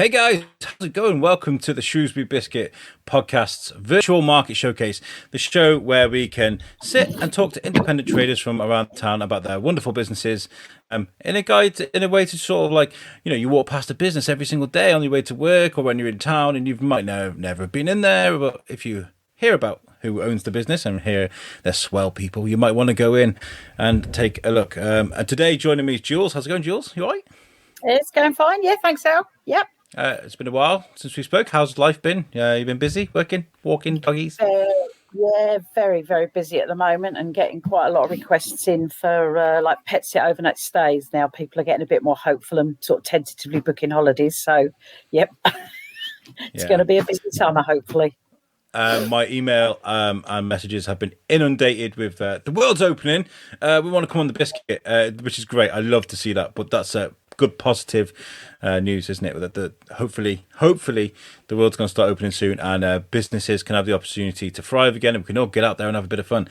Hey guys, how's it going? Welcome to the Shrewsbury Biscuit Podcast's virtual market showcase, the show where we can sit and talk to independent traders from around town about their wonderful businesses. In a way to sort of like, you walk past a business every single day on your way to work or when you're in town and you might never have been in there, but if you hear about who owns the business and hear they're swell people, you might want to go in and take a look. And today joining me is Jules. How's it going, Jules? You all right? It's going fine. Yeah, thanks, Al. Yep. It's been a while since we spoke. How's life been? You've been busy, working, walking, doggies? Yeah, very, very busy at the moment and getting quite a lot of requests in for like pet sit overnight stays. Now people are getting a bit more hopeful and sort of tentatively booking holidays. So, yep, it's going to be a busy summer, hopefully. My email and messages have been inundated with the world's opening. We want to come on the biscuit, which is great. I love to see that, but that's good positive news, isn't it? That hopefully the world's going to start opening soon, and businesses can have the opportunity to thrive again, and we can all get out there and have a bit of fun.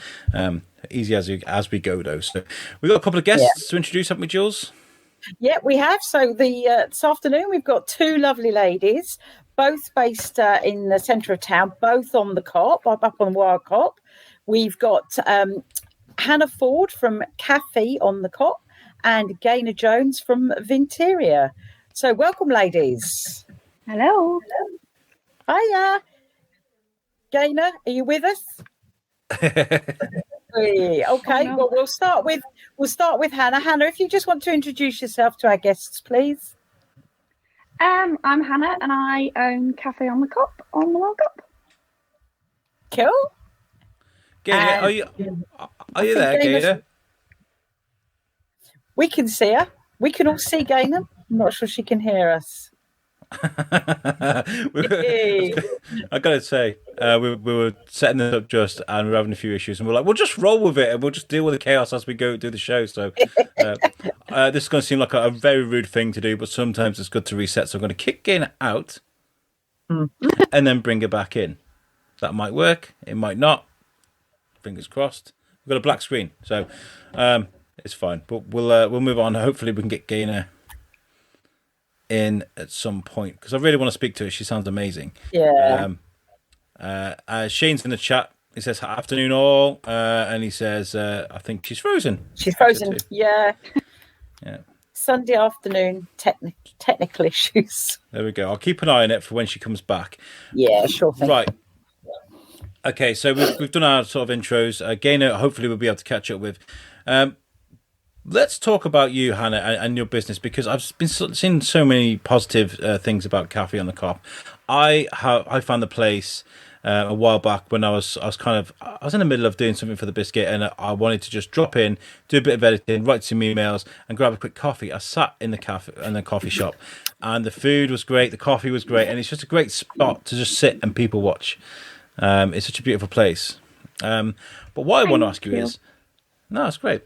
Easy as we go, though. So we've got a couple of guests to introduce, haven't we, Jules? Yeah, we have. So this afternoon we've got two lovely ladies, both based in the centre of town, both on the Cop, up on Wild Cop. We've got Hanna Ford from Café On The Cop and Gaynor Jones from Vinterior. So welcome, ladies. Hello. Hiya. Gaynor, are you with us? Okay. Oh, no. Well, we'll start with Hanna. Hanna, if you just want to introduce yourself to our guests, please. I'm Hanna, and I own Café On The Cop on the World Cup. Cool. Gaynor, are you there, Gaynor? We can see her. We can all see Gaynor. I'm not sure she can hear us. I gotta say, we were setting this up just, and we were having a few issues, and we're like, we'll just roll with it, and we'll just deal with the chaos as we go do the show. So this is going to seem like a very rude thing to do, but sometimes it's good to reset. So I'm going to kick Gaynor out, and then bring her back in. That might work. It might not. Fingers crossed. We've got a black screen, so it's fine. But we'll move on. Hopefully, we can get Gaynor in at some point, because I really want to speak to her. She sounds amazing. Yeah. Shane's in the chat. He says afternoon all, and he says I think she's frozen. She's frozen. Yeah. Sunday afternoon technical issues. There we go. I'll keep an eye on it for when she comes back. Yeah, sure thing. Right. Okay, so we've done our sort of intros. Gaynor, hopefully we'll be able to catch up with. Let's talk about you, Hanna, and your business, because I've been seeing so many positive things about Café On The Cop. I found the place a while back when I was in the middle of doing something for the biscuit, and I wanted to just drop in, do a bit of editing, write some emails, and grab a quick coffee. I sat in the coffee shop, and the food was great, the coffee was great, and it's just a great spot to just sit and people watch. It's such a beautiful place. But what I want to ask you is, no, it's great.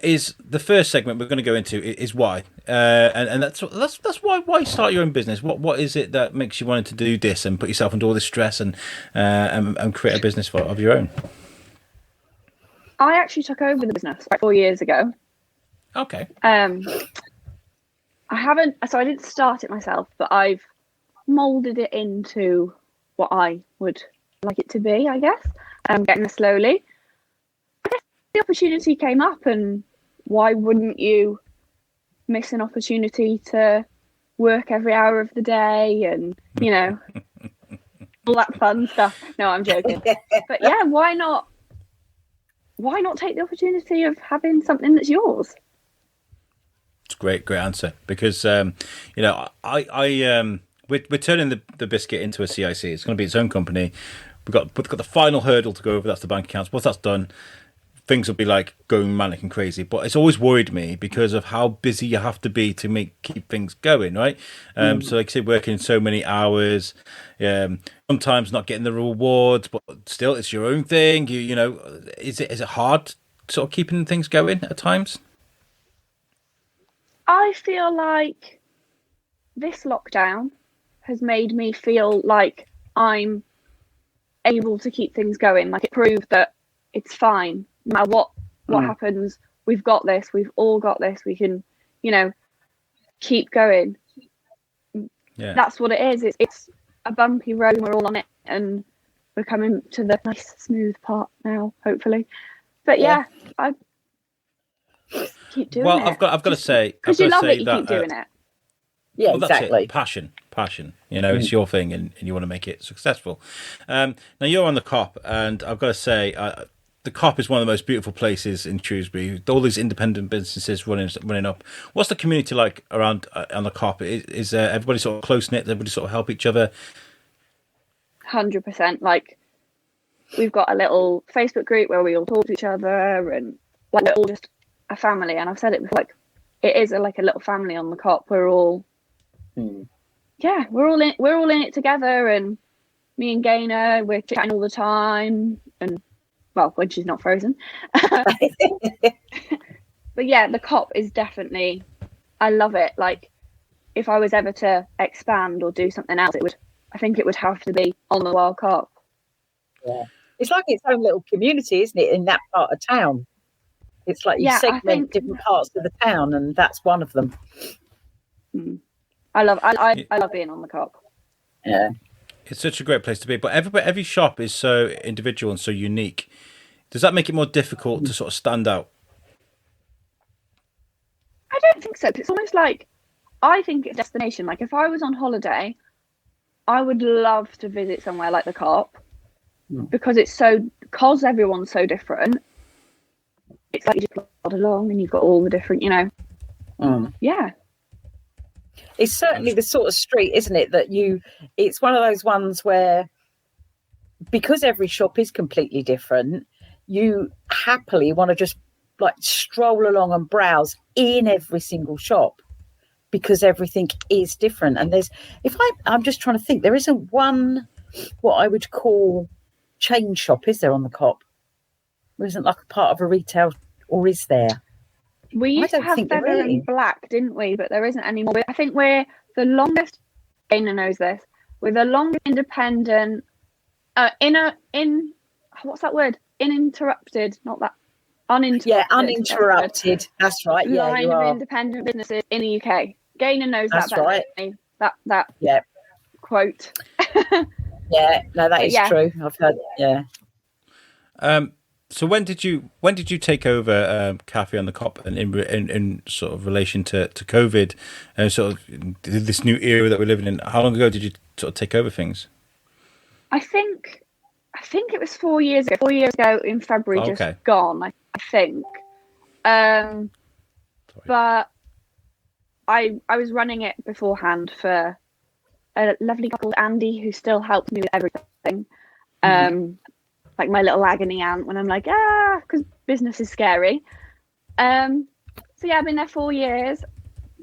Is the first segment we're going to go into is why, and that's why start your own business. What is it that makes you want to do this and put yourself under all this stress and create a business of your own? I actually took over the business like 4 years ago. Okay. I didn't start it myself, but I've molded it into what I would like it to be, I guess. Getting there slowly. I guess the opportunity came up, and why wouldn't you miss an opportunity to work every hour of the day and, all that fun stuff? No, I'm joking. But yeah, why not take the opportunity of having something that's yours? It's a great answer, because, we're turning the biscuit into a CIC. It's going to be its own company. We've got the final hurdle to go over. That's the bank accounts. Once that's done, things will be like going manic and crazy. But it's always worried me because of how busy you have to be to keep things going, right? So like I say, working so many hours, sometimes not getting the rewards, but still it's your own thing. Is it hard sort of keeping things going at times? I feel like this lockdown has made me feel like I'm able to keep things going. Like, it proved that it's fine. No matter what happens, we've got this. We've all got this. We can, keep going. that's what it is. It's a bumpy road and we're all on it, and we're coming to the nice smooth part now, hopefully. But yeah, I just keep doing it. Well, I've got to say, because you love it, you keep doing it. Yeah, well, that's exactly. it. Passion. You know, it's your thing, and you want to make it successful. Now you're on the Cop, and I've got to say, the Cop is one of the most beautiful places in Shrewsbury. All these independent businesses running up. What's the community like around on the Cop? Is everybody sort of close knit? Everybody sort of help each other? 100%. Like, we've got a little Facebook group where we all talk to each other, and like we're all just a family. And I've said it before, like, it is like a little family on the Cop. We're all, we're all in it together. And me and Gaynor, we're chatting all the time. And well, when she's not frozen. But yeah, the Cop is definitely, I love it. Like, if I was ever to expand or do something else, I think it would have to be on the Wild Cop. Yeah, it's like its own little community, isn't it? In that part of town, it's like you segment different parts of the town, and that's one of them. I love being on the Cop. Yeah, it's such a great place to be. But every shop is so individual and so unique. Does that make it more difficult to sort of stand out? I don't think so. It's almost like, I think it's a destination. Like, if I was on holiday, I would love to visit somewhere like the Cop, because everyone's so different. It's like you just plod along and you've got all the different, yeah. It's certainly the sort of street, isn't it, that it's one of those ones where, because every shop is completely different, you happily want to just like stroll along and browse in every single shop, because everything is different. And I'm just trying to think, there isn't one what I would call chain shop, is there, on the Cop? There isn't like a part of a retail, or is there? We used to have Feather and Black, didn't we? But there isn't anymore. I think we're the longest, Gaynor knows this, we're the longest independent, what's that word? Uninterrupted, not that, uninterrupted. Yeah, uninterrupted. That's right. Yeah, line of independent businesses in the UK. Gaynor knows that's that. Right. That quote. Yeah, no, that is true. I've heard. Yeah. So when did you take over Café On The Cop, and in sort of relation to COVID and sort of this new era that we're living in? How long ago did you sort of take over things? I think it was 4 years ago. 4 years ago in February, just gone. I think. But I was running it beforehand for a lovely guy called Andy, who still helps me with everything. Like my little agony aunt when I'm like, because business is scary. So yeah, I've been there 4 years,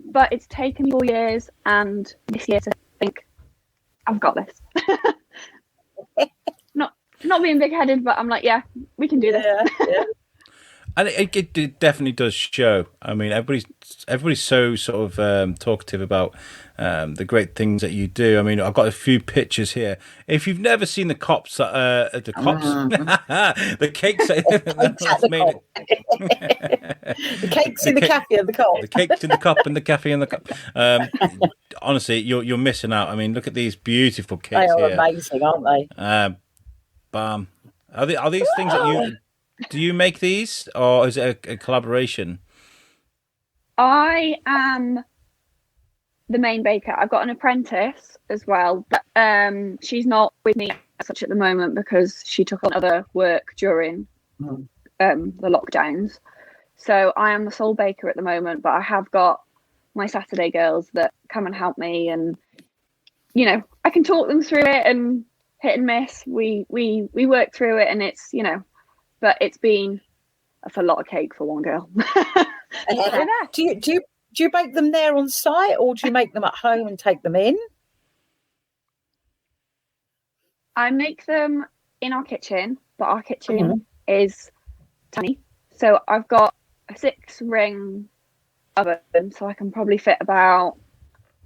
but it's taken me 4 years and this year to think, I've got this. Not being big-headed, but I'm like, yeah, we can do this. Yeah. And it definitely does show. I mean, everybody's so sort of talkative about the great things that you do. I mean, I've got a few pictures here. If you've never seen the cakes, the cakes in the Café On The Cop. The cakes in the cup and the Café On The Cop. Honestly, you're missing out. I mean, look at these beautiful cakes here. They are amazing, aren't they? Bam. Are these things that do you make these, or is it a collaboration? I am the main baker. I've got an apprentice as well, but she's not with me as such at the moment because she took on other work during the lockdowns. So I am the sole baker at the moment, but I have got my Saturday girls that come and help me, and I can talk them through it, and hit and miss. We work through it, and it's but it's been a lot of cake for one girl. Do you bake them there on site, or do you make them at home and take them in? I make them in our kitchen, but our kitchen is tiny. So I've got a 6-ring oven, so I can probably fit about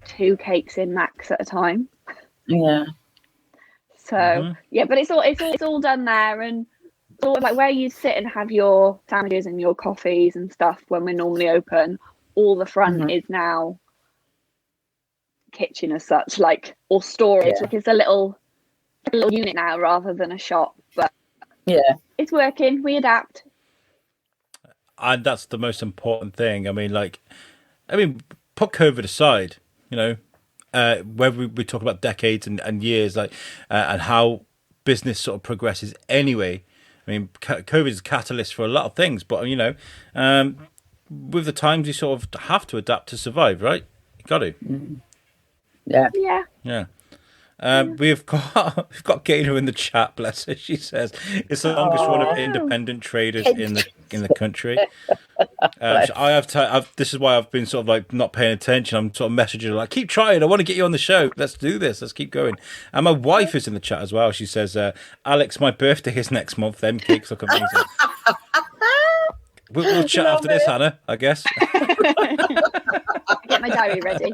2 cakes in max at a time. Yeah. So yeah, but it's all done there, and sort of like where you sit and have your sandwiches and your coffees and stuff when we're normally open. All the front is now kitchen as such, like, or storage. Yeah. Like, it's a little unit now rather than a shop. But Yeah. it's working. We adapt. And that's the most important thing. I mean, put COVID aside, whether we talk about decades and years, and how business sort of progresses anyway. I mean, COVID is a catalyst for a lot of things, but, with the times, you sort of have to adapt to survive, right? You got to. Yeah. Yeah. We've got Gaynor in the chat. Bless her. She says it's the longest run of independent traders in the country. This is why I've been sort of like not paying attention. I'm sort of messaging her like, keep trying. I want to get you on the show. Let's do this. Let's keep going. And my wife is in the chat as well. She says, Alex, my birthday is next month. Them cakes look amazing. We'll chat after this, Hanna, I guess. Get my diary ready.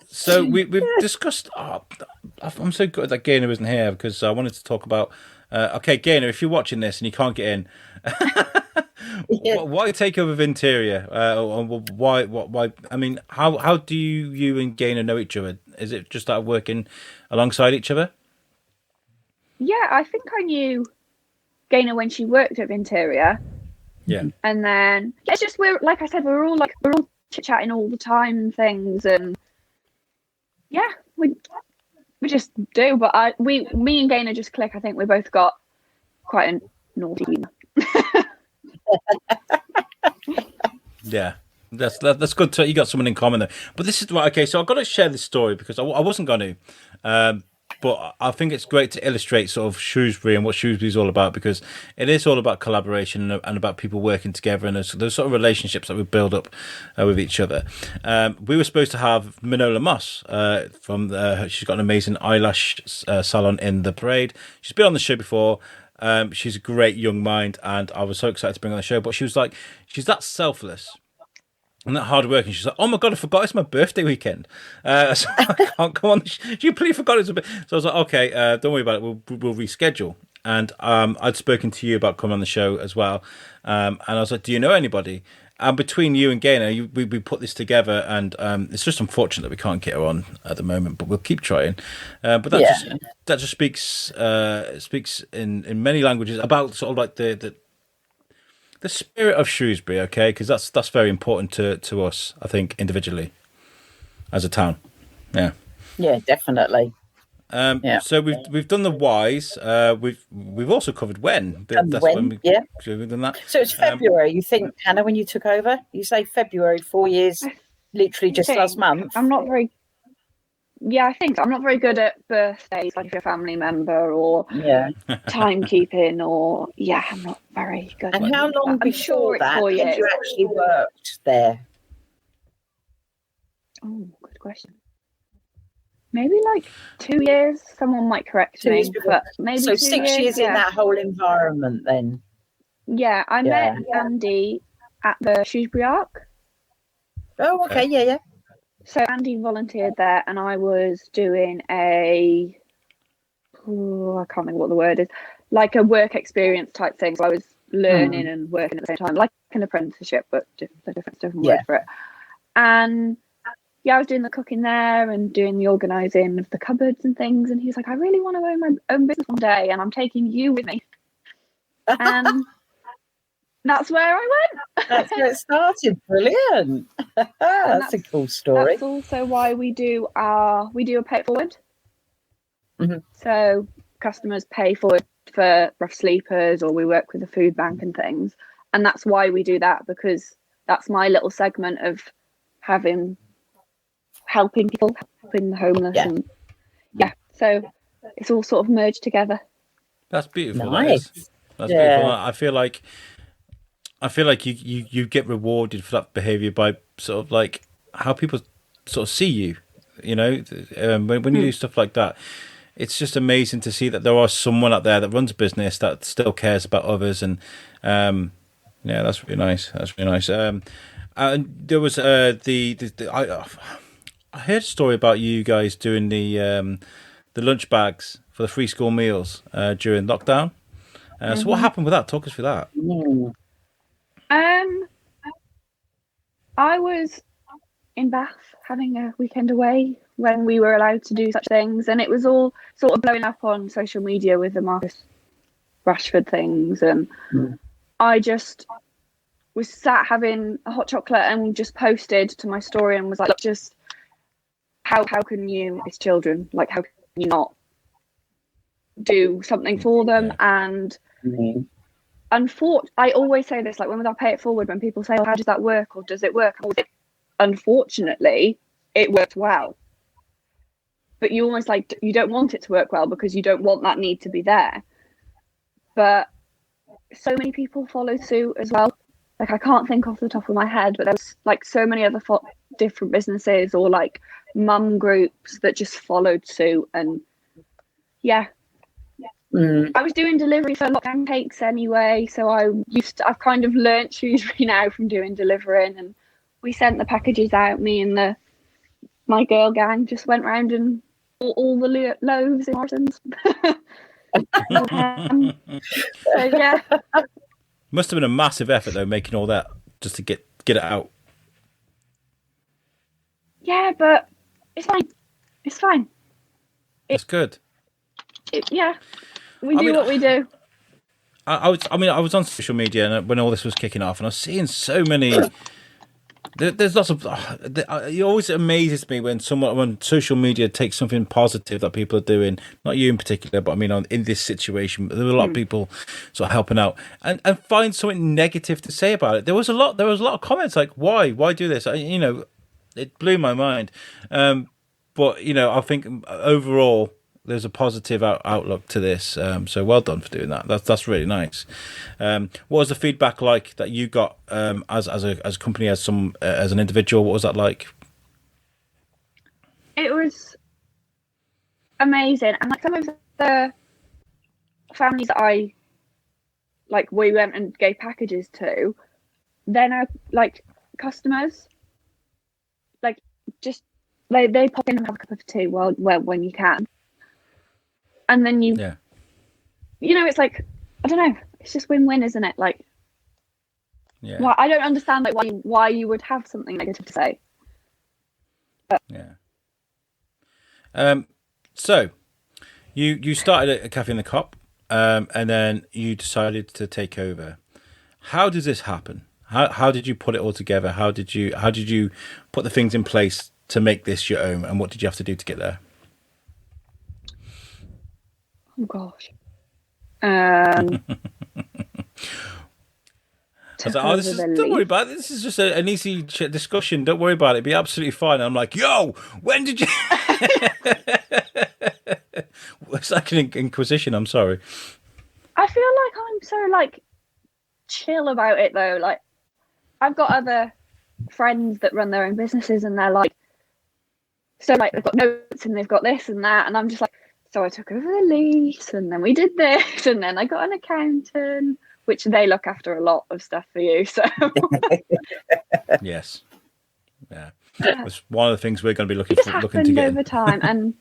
So we've discussed. I'm so good that Gaynor isn't here because I wanted to talk about. Okay, Gaynor, if you're watching this and you can't get in, why take over Vinterior? Why? I mean, how do you and Gaynor know each other? Is it just that working alongside each other? Yeah, I think I knew Gaynor when she worked at Vinterior. Yeah, and then it's just we're all chit chatting all the time and things, and yeah, we just do. But me and Gaynor just click. I think we both got quite a naughty humour. Yeah. That's good. You got someone in common there. But this is okay. So I've got to share this story because I wasn't going to, but I think it's great to illustrate sort of Shrewsbury and what Shrewsbury is all about, because it is all about collaboration and about people working together and those sort of relationships that we build up with each other. We were supposed to have Manola Moss she's got an amazing eyelash salon in the Parade. She's been on the show before. She's a great young mind, and I was so excited to bring her on the show. But she was like, she's that selfless and that hard working. She's like, oh my God, I forgot it's my birthday weekend. So I can't come on. She completely forgot it's a bit. So I was like, okay, don't worry about it. We'll reschedule. And I'd spoken to you about coming on the show as well. And I was like, do you know anybody? And between you and Gaynor, we put this together, and it's just unfortunate that we can't get her on at the moment, but we'll keep trying. But that just speaks in many languages about sort of like the spirit of Shrewsbury, okay? Because that's very important to us, I think, individually as a town. Yeah. Yeah, definitely. So we've done the whys. We've also covered when. We've done that. So it's February. You think, Hanna, when you took over? You say February, 4 years, literally just last month. I'm not very. Yeah, I think so. I'm not very good at birthdays, like if you're a family member or timekeeping, or I'm not very good. And how long before that had you actually worked there? Oh, good question. Maybe like 2 years. Someone might correct me, but maybe so 6 years in that whole environment. Then, yeah, I met Andy at the Shrewsbury Arc. Oh, okay, yeah. So Andy volunteered there, and I was doing I can't remember what the word is, like a work experience type thing. So I was learning and working at the same time, like an apprenticeship, but just a different word for it. And I was doing the cooking there and doing the organising of the cupboards and things. And he was like, I really want to own my own business one day, and I'm taking you with me. And that's where I went. That's where it started. Brilliant. That's a cool story. That's also why we do a pay it forward. Mm-hmm. So customers pay forward for rough sleepers, or we work with the food bank and things. And that's why we do that, because that's my little segment of helping people, helping the homeless. And so it's all sort of merged together. That's beautiful. Nice. That's beautiful. I feel like you get rewarded for that behaviour by sort of like how people sort of see you. You know, when you do stuff like that, it's just amazing to see that there are someone out there that runs a business that still cares about others, and that's really nice. That's really nice. And there was I heard a story about you guys doing the lunch bags for the free school meals during lockdown. So what happened with that? Talk us through that. I was in Bath having a weekend away when we were allowed to do such things, and it was all sort of blowing up on social media with the Marcus Rashford things, and I just was sat having a hot chocolate and just posted to my story and was like, look, just how can you, it's children, like how can you not do something for them? And I always say this, like when I pay it forward, when people say, oh, how does that work, or does it work? Unfortunately, it worked well. But you almost like, you don't want it to work well because you don't want that need to be there. But so many people followed suit as well. Like I can't think off the top of my head, but there was like so many other different businesses or like mum groups that just followed suit. And I was doing delivery for lockdown cakes anyway, so I've kind of learnt Shrewsbury now from doing delivering, and we sent the packages out. Me and my girl gang just went round and all the loaves in Morrison's. So yeah. Must have been a massive effort though, making all that just to get it out. Yeah, but it's fine. It's fine. It's good. We do what we do. I was on social media when all this was kicking off, and I was seeing so many. There's lots of. It always amazes me when social media takes something positive that people are doing, not you in particular, but I mean in this situation, there were a lot of people sort of helping out, and find something negative to say about it. There was a lot of comments like, why do this? It blew my mind. But I think overall there's a positive outlook to this. So well done for doing that. That's really nice. What was the feedback like that you got as a company, as an individual? What was that like? It was amazing, and like some of the families that we went and gave packages to, they're now like customers. Like just they pop in and have a cup of tea when you can. And then it's like, I don't know, it's just win-win, isn't it? Like, well, I don't understand like why you would have something negative to say. But. So you started a Café On The Cop, and then you decided to take over. How does this happen? How did you put it all together? How did you put the things in place to make this your own, and what did you have to do to get there? Oh gosh. Don't worry about it. This is just an easy discussion. Don't worry about it. It'll be absolutely fine. And I'm like, yo, when did you? It's like an inquisition. I'm sorry. I feel like I'm so like chill about it though. Like I've got other friends that run their own businesses, and they're like, so like they've got notes and they've got this and that, and I'm just like. So I took over the lease, and then we did this, and then I got an accountant, which they look after a lot of stuff for you. So yes, it's one of the things we're going to be looking to get over time, and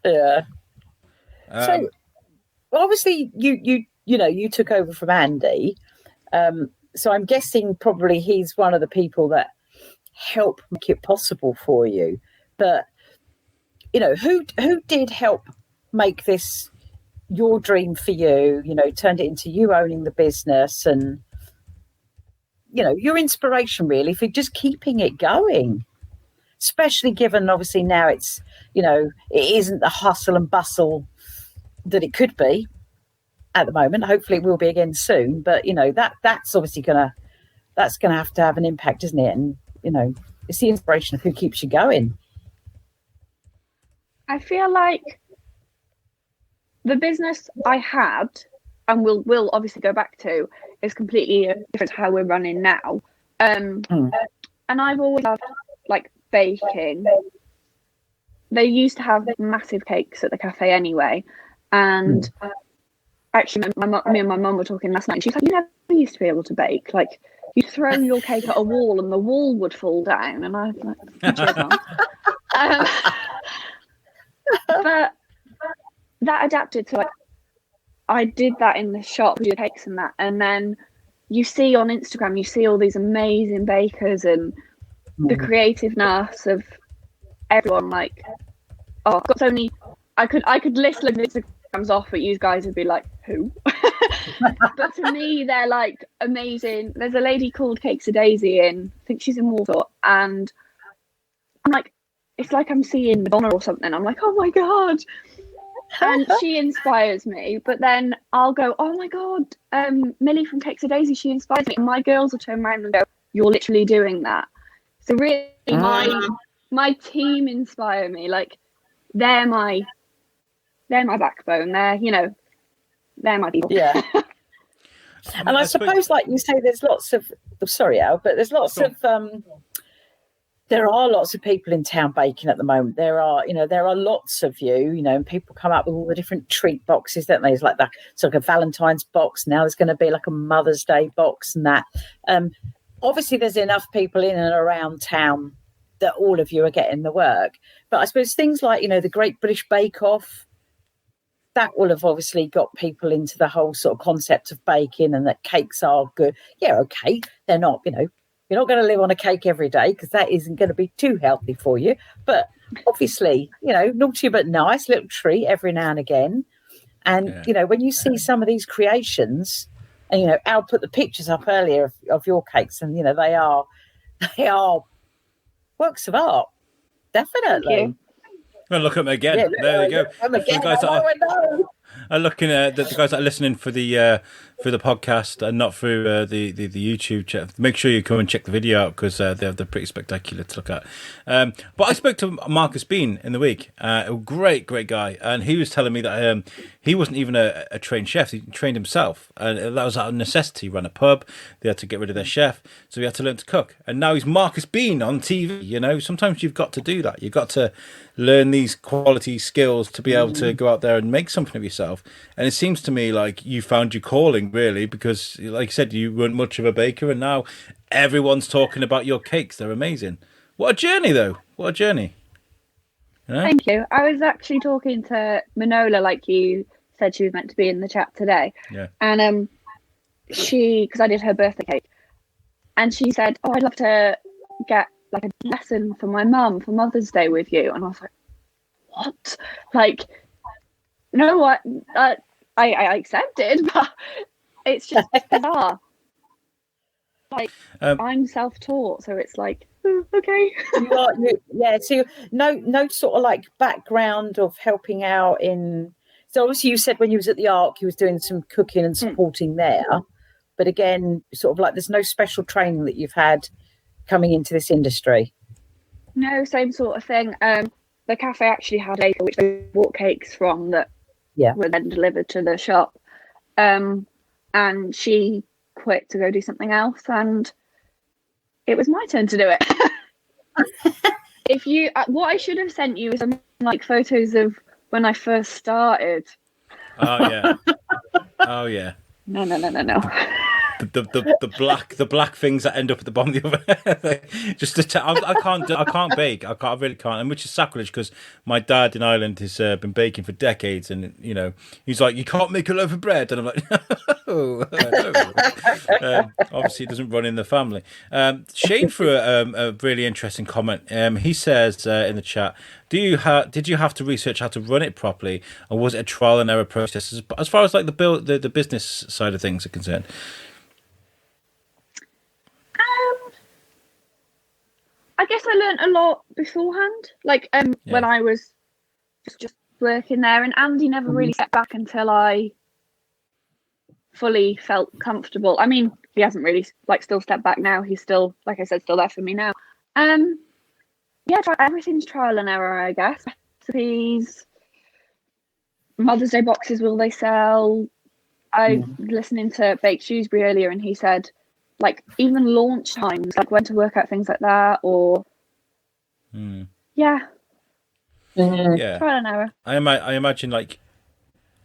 So, well, obviously, you took over from Andy, so I'm guessing probably he's one of the people that helped make it possible for you, but. Who did help make this your dream for you? Turned it into you owning the business, and your inspiration really for just keeping it going. Especially given, obviously, now it's it isn't the hustle and bustle that it could be at the moment. Hopefully, it will be again soon. But that's obviously gonna have to have an impact, isn't it? And it's the inspiration of who keeps you going. I feel like the business I had, and we'll obviously go back to, is completely different to how we're running now. And I've always loved like baking. They used to have massive cakes at the cafe anyway, and actually, me and my mum were talking last night, and she's like, "You never used to be able to bake. Like, you throw your cake at a wall, and the wall would fall down." And I was like, "Cheers, Mum." But that adapted to like I did that in the shop with the cakes and that, and then you see on Instagram, you see all these amazing bakers and the creativeness of everyone. Like, oh, I've got so many. I could list like Instagrams off, but you guys would be like, who? But to me, they're like amazing. There's a lady called Cakes of Daisy in, I think she's in Warsaw, and I'm like, it's like I'm seeing Madonna or something. I'm like, oh my god. And she inspires me, but then I'll go, oh my god, Millie from Cakes of Daisy, she inspires me. And my girls will turn around and go, you're literally doing that. So really, my team inspire me. Like, they're my backbone. They're my people. Yeah. And I suppose, like you say, there's lots of. Sorry, Al, but there's lots of. There are lots of people in town baking at the moment. There are lots of you, and people come up with all the different treat boxes, don't they? It's like that. It's like a Valentine's box. Now there's going to be like a Mother's Day box and that. Obviously, there's enough people in and around town that all of you are getting the work. But I suppose things like, the Great British Bake Off, that will have obviously got people into the whole sort of concept of baking and that cakes are good. Yeah, okay. They're not, you're not going to live on a cake every day because that isn't going to be too healthy for you. But obviously, naughty but nice, little treat every now and again. And, when you see some of these creations, and, Al put the pictures up earlier of your cakes, and, they are works of art. Definitely. Well, look at them again. Yeah, there you go. The guys are looking at the guys that are listening for the podcast and not through the YouTube chat. Make sure you come and check the video out because they're pretty spectacular to look at. But I spoke to Marcus Bean in the week, a great guy, and he was telling me that he wasn't even a trained chef. He trained himself, and that was out of necessity. He ran a pub. They had to get rid of their chef, so he had to learn to cook. And now he's Marcus Bean on TV. Sometimes you've got to do that. You've got to learn these quality skills to be able to go out there and make something of yourself. And it seems to me like you found your calling, really, because like you said, you weren't much of a baker, and now everyone's talking about your cakes. They're amazing. What a journey, though. What a journey. Thank you. I was actually talking to Manola, like you said she was meant to be in the chat today. Yeah. And because I did her birthday cake, and she said, oh, I'd love to get like a lesson from my mum for Mother's Day with you. And I was like, what? Like, you know what? I accepted, but it's just bizarre. Like, I'm self-taught, so it's like, okay. So no sort of like background of helping out in. So obviously you said when you was at the Ark, you was doing some cooking and supporting there. But again, sort of like there's no special training that you've had coming into this industry. No, same sort of thing. The cafe actually had a baker which they bought cakes from that were then delivered to the shop. And she quit to go do something else, and it was my turn to do it. If you, what I should have sent you is some like photos of when I first started. Oh yeah. Oh yeah. No. The black things that end up at the bottom of the oven. Just I can't bake. I really can't, and which is sacrilege because my dad in Ireland has been baking for decades, and he's like, you can't make a loaf of bread, and I'm like, no. Obviously, it doesn't run in the family. Shane threw a really interesting comment. He says in the chat, did you have to research how to run it properly, or was it a trial and error process as far as like the business side of things are concerned? I guess I learned a lot beforehand, like when I was just working there, and Andy never really stepped back until I fully felt comfortable. I mean, he hasn't really still stepped back now. He's still, like I said, still there for me now. Everything's trial and error, I guess. Recipes, Mother's Day boxes, will they sell? I was listening to Baked Shrewsbury earlier, and he said, like, even launch times, like when to work out things like that, or trial and error. I imagine like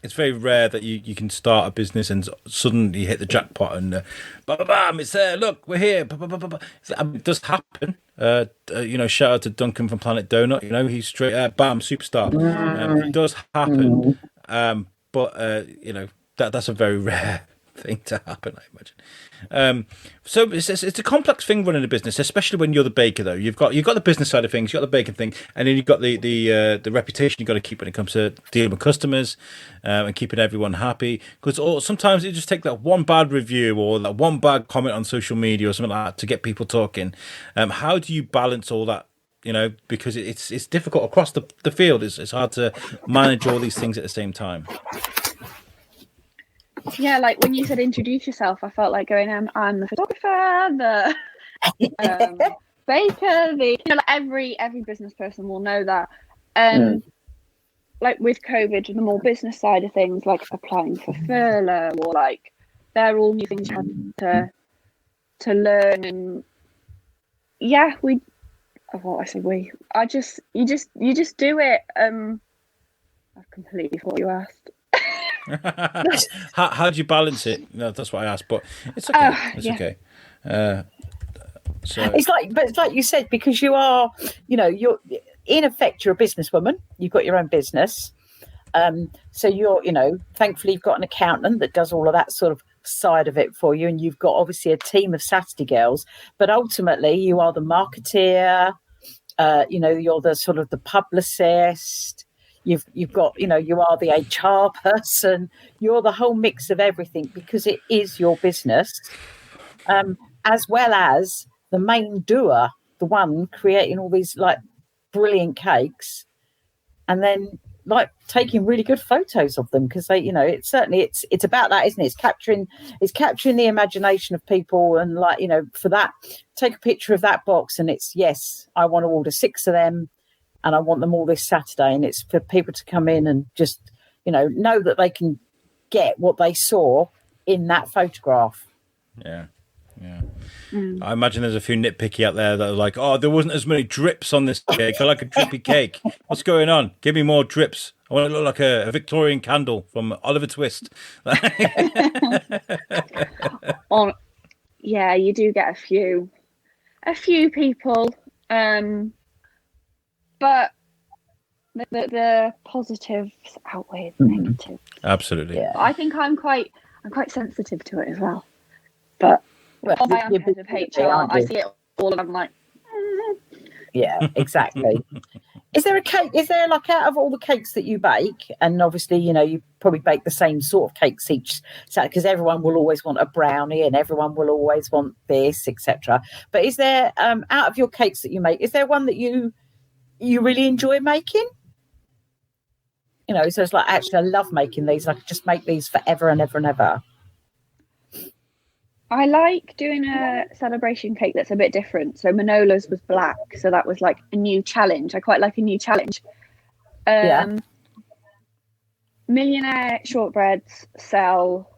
it's very rare that you can start a business and suddenly hit the jackpot and bam, it's there. Look, we're here. It does happen. Shout out to Duncan from Planet Donut. He's straight bam, superstar. It does happen. But that's a very thing to happen, I imagine. So it's a complex thing running a business, especially when you're the baker. Though you've got the business side of things, you've got the baking thing, and then you've got the reputation you've got to keep when it comes to dealing with customers and keeping everyone happy. Because sometimes it just takes that one bad review or that one bad comment on social media or something like that to get people talking. How do you balance all that? Because it's difficult across the field. It's hard to manage all these things at the same time. Yeah, like when you said introduce yourself, I felt like going, I'm the photographer, the baker, like every business person will know that. Like with COVID, the more business side of things, like applying for furlough, or like they're all new things you have to learn. And yeah, you just do it. I've completely forgot what you asked. How do you balance it? No, that's what I asked, but it's okay. Okay. So it's like you said, because you're in effect, you're a businesswoman. You've got your own business. So you're, thankfully you've got an accountant that does all of that sort of side of it for you. And you've got obviously a team of Saturday girls, but ultimately you are the marketeer, you're the sort of the publicist. You've got, you are the HR person. You're the whole mix of everything because it is your business, as well as the main doer, the one creating all these like brilliant cakes, and then like taking really good photos of them because they, it's about that, isn't it? It's capturing the imagination of people, and like, for that, take a picture of that box, and it's yes, I want to order 6 of them. And I want them all this Saturday, and it's for people to come in and just, know that they can get what they saw in that photograph. Yeah. I imagine there's a few nitpicky out there that are like, oh, there wasn't as many drips on this cake. I like a drippy cake. What's going on? Give me more drips. I want it to look like a Victorian candle from Oliver Twist. Yeah, you do get a few people. But the positives outweigh the negatives. Absolutely. Yeah. I think I'm quite sensitive to it as well. But I am head of HR. I see it all, and I'm like, yeah, exactly. Is there like, out of all the cakes that you bake, and obviously, you probably bake the same sort of cakes each Saturday, because everyone will always want a brownie and everyone will always want this, etc. But is there, out of your cakes that you make, is there one that you really enjoy making? So it's like, actually, I love making these. I could just make these forever and ever and ever. I like doing a celebration cake that's a bit different. So Manola's was black, so that was like a new challenge. I quite like a new challenge. Millionaire shortbreads sell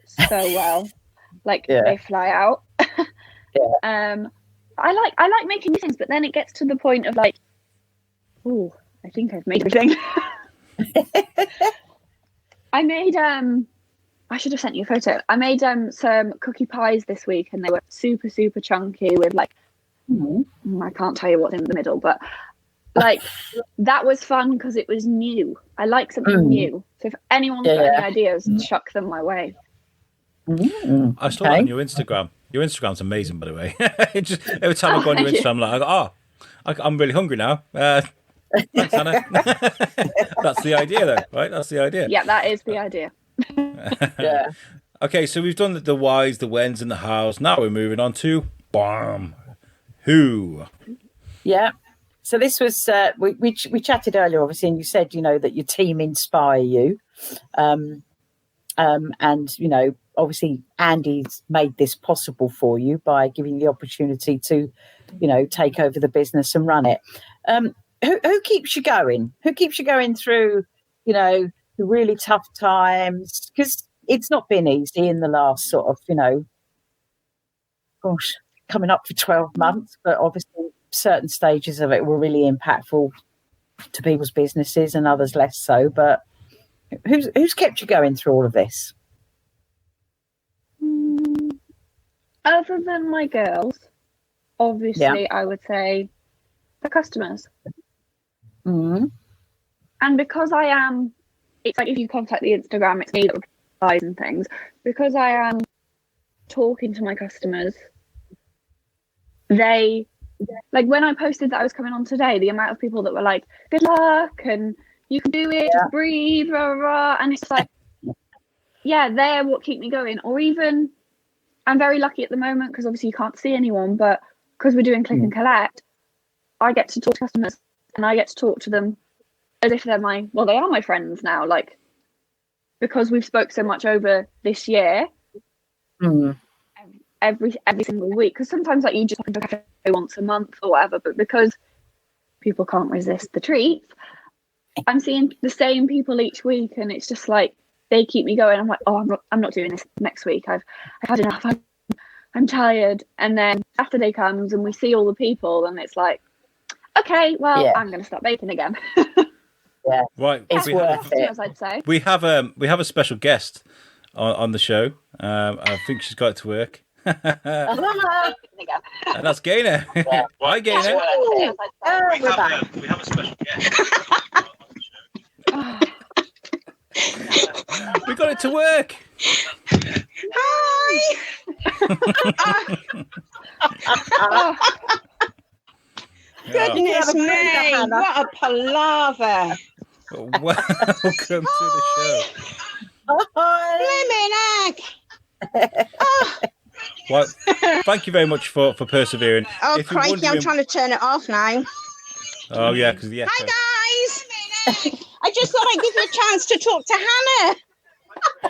so well, like they fly out. I like making new things, but then it gets to the point of like, oh, I think I've made everything. I made I should have sent you a photo. I made some cookie pies this week, and they were super, super chunky with like, I can't tell you what's in the middle, but like that was fun because it was new. I like something new. So if anyone's got any ideas, chuck them my way. I saw that on your Instagram. Your Instagram's amazing, by the way. Just every time I go on your Instagram, I'm like, I'm really hungry now. Thanks, Hanna. That's the idea, though, right? That's the idea. Yeah, that is the idea. Yeah. Okay, so we've done the whys, the whens, and the hows. Now we're moving on to who. Yeah. So this was we chatted earlier, obviously, and you said that your team inspire you, and obviously Andy's made this possible for you by giving you the opportunity to take over the business and run it. Who keeps you going? Who keeps you going through the really tough times? Because it's not been easy in the last sort of coming up for 12 months, but obviously certain stages of it were really impactful to people's businesses and others less so. But who's kept you going through all of this? Other than my girls, obviously, I would say the customers. Mm-hmm. And because it's like if you contact the Instagram, it's me that replies and things, because I am talking to my customers. They, like, when I posted that I was coming on today, the amount of people that were like, good luck and you can do it, just breathe, rah, rah, and it's like, yeah, they're what keep me going. Or even, I'm very lucky at the moment because obviously you can't see anyone, but because we're doing click and collect, I get to talk to customers and I get to talk to them as if they're they are my friends now, like, because we've spoke so much over this year. Every single week, because sometimes like you just want to cafe once a month or whatever, but because people can't resist the treats, I'm seeing the same people each week, and it's just like they keep me going. I'm like, oh, I'm not doing this next week. I've had enough. I'm tired. And then Saturday comes and we see all the people, and it's like, okay, well, I'm going to start baking again. Right, it's worth it. As I'd say, we have a special guest on the show. I think she's got it to work. And that's Gaynor. Hi, Gaynor. We're back. We have a special guest. We got it to work. Hi. Goodness me, what a palaver. Welcome to the show. Blimmin' egg. Well, thank you very much for persevering. Oh, crikey, I'm trying to turn it off now. Oh, yeah, because Hi, guys. I just thought I'd give you a chance to talk to Hannah.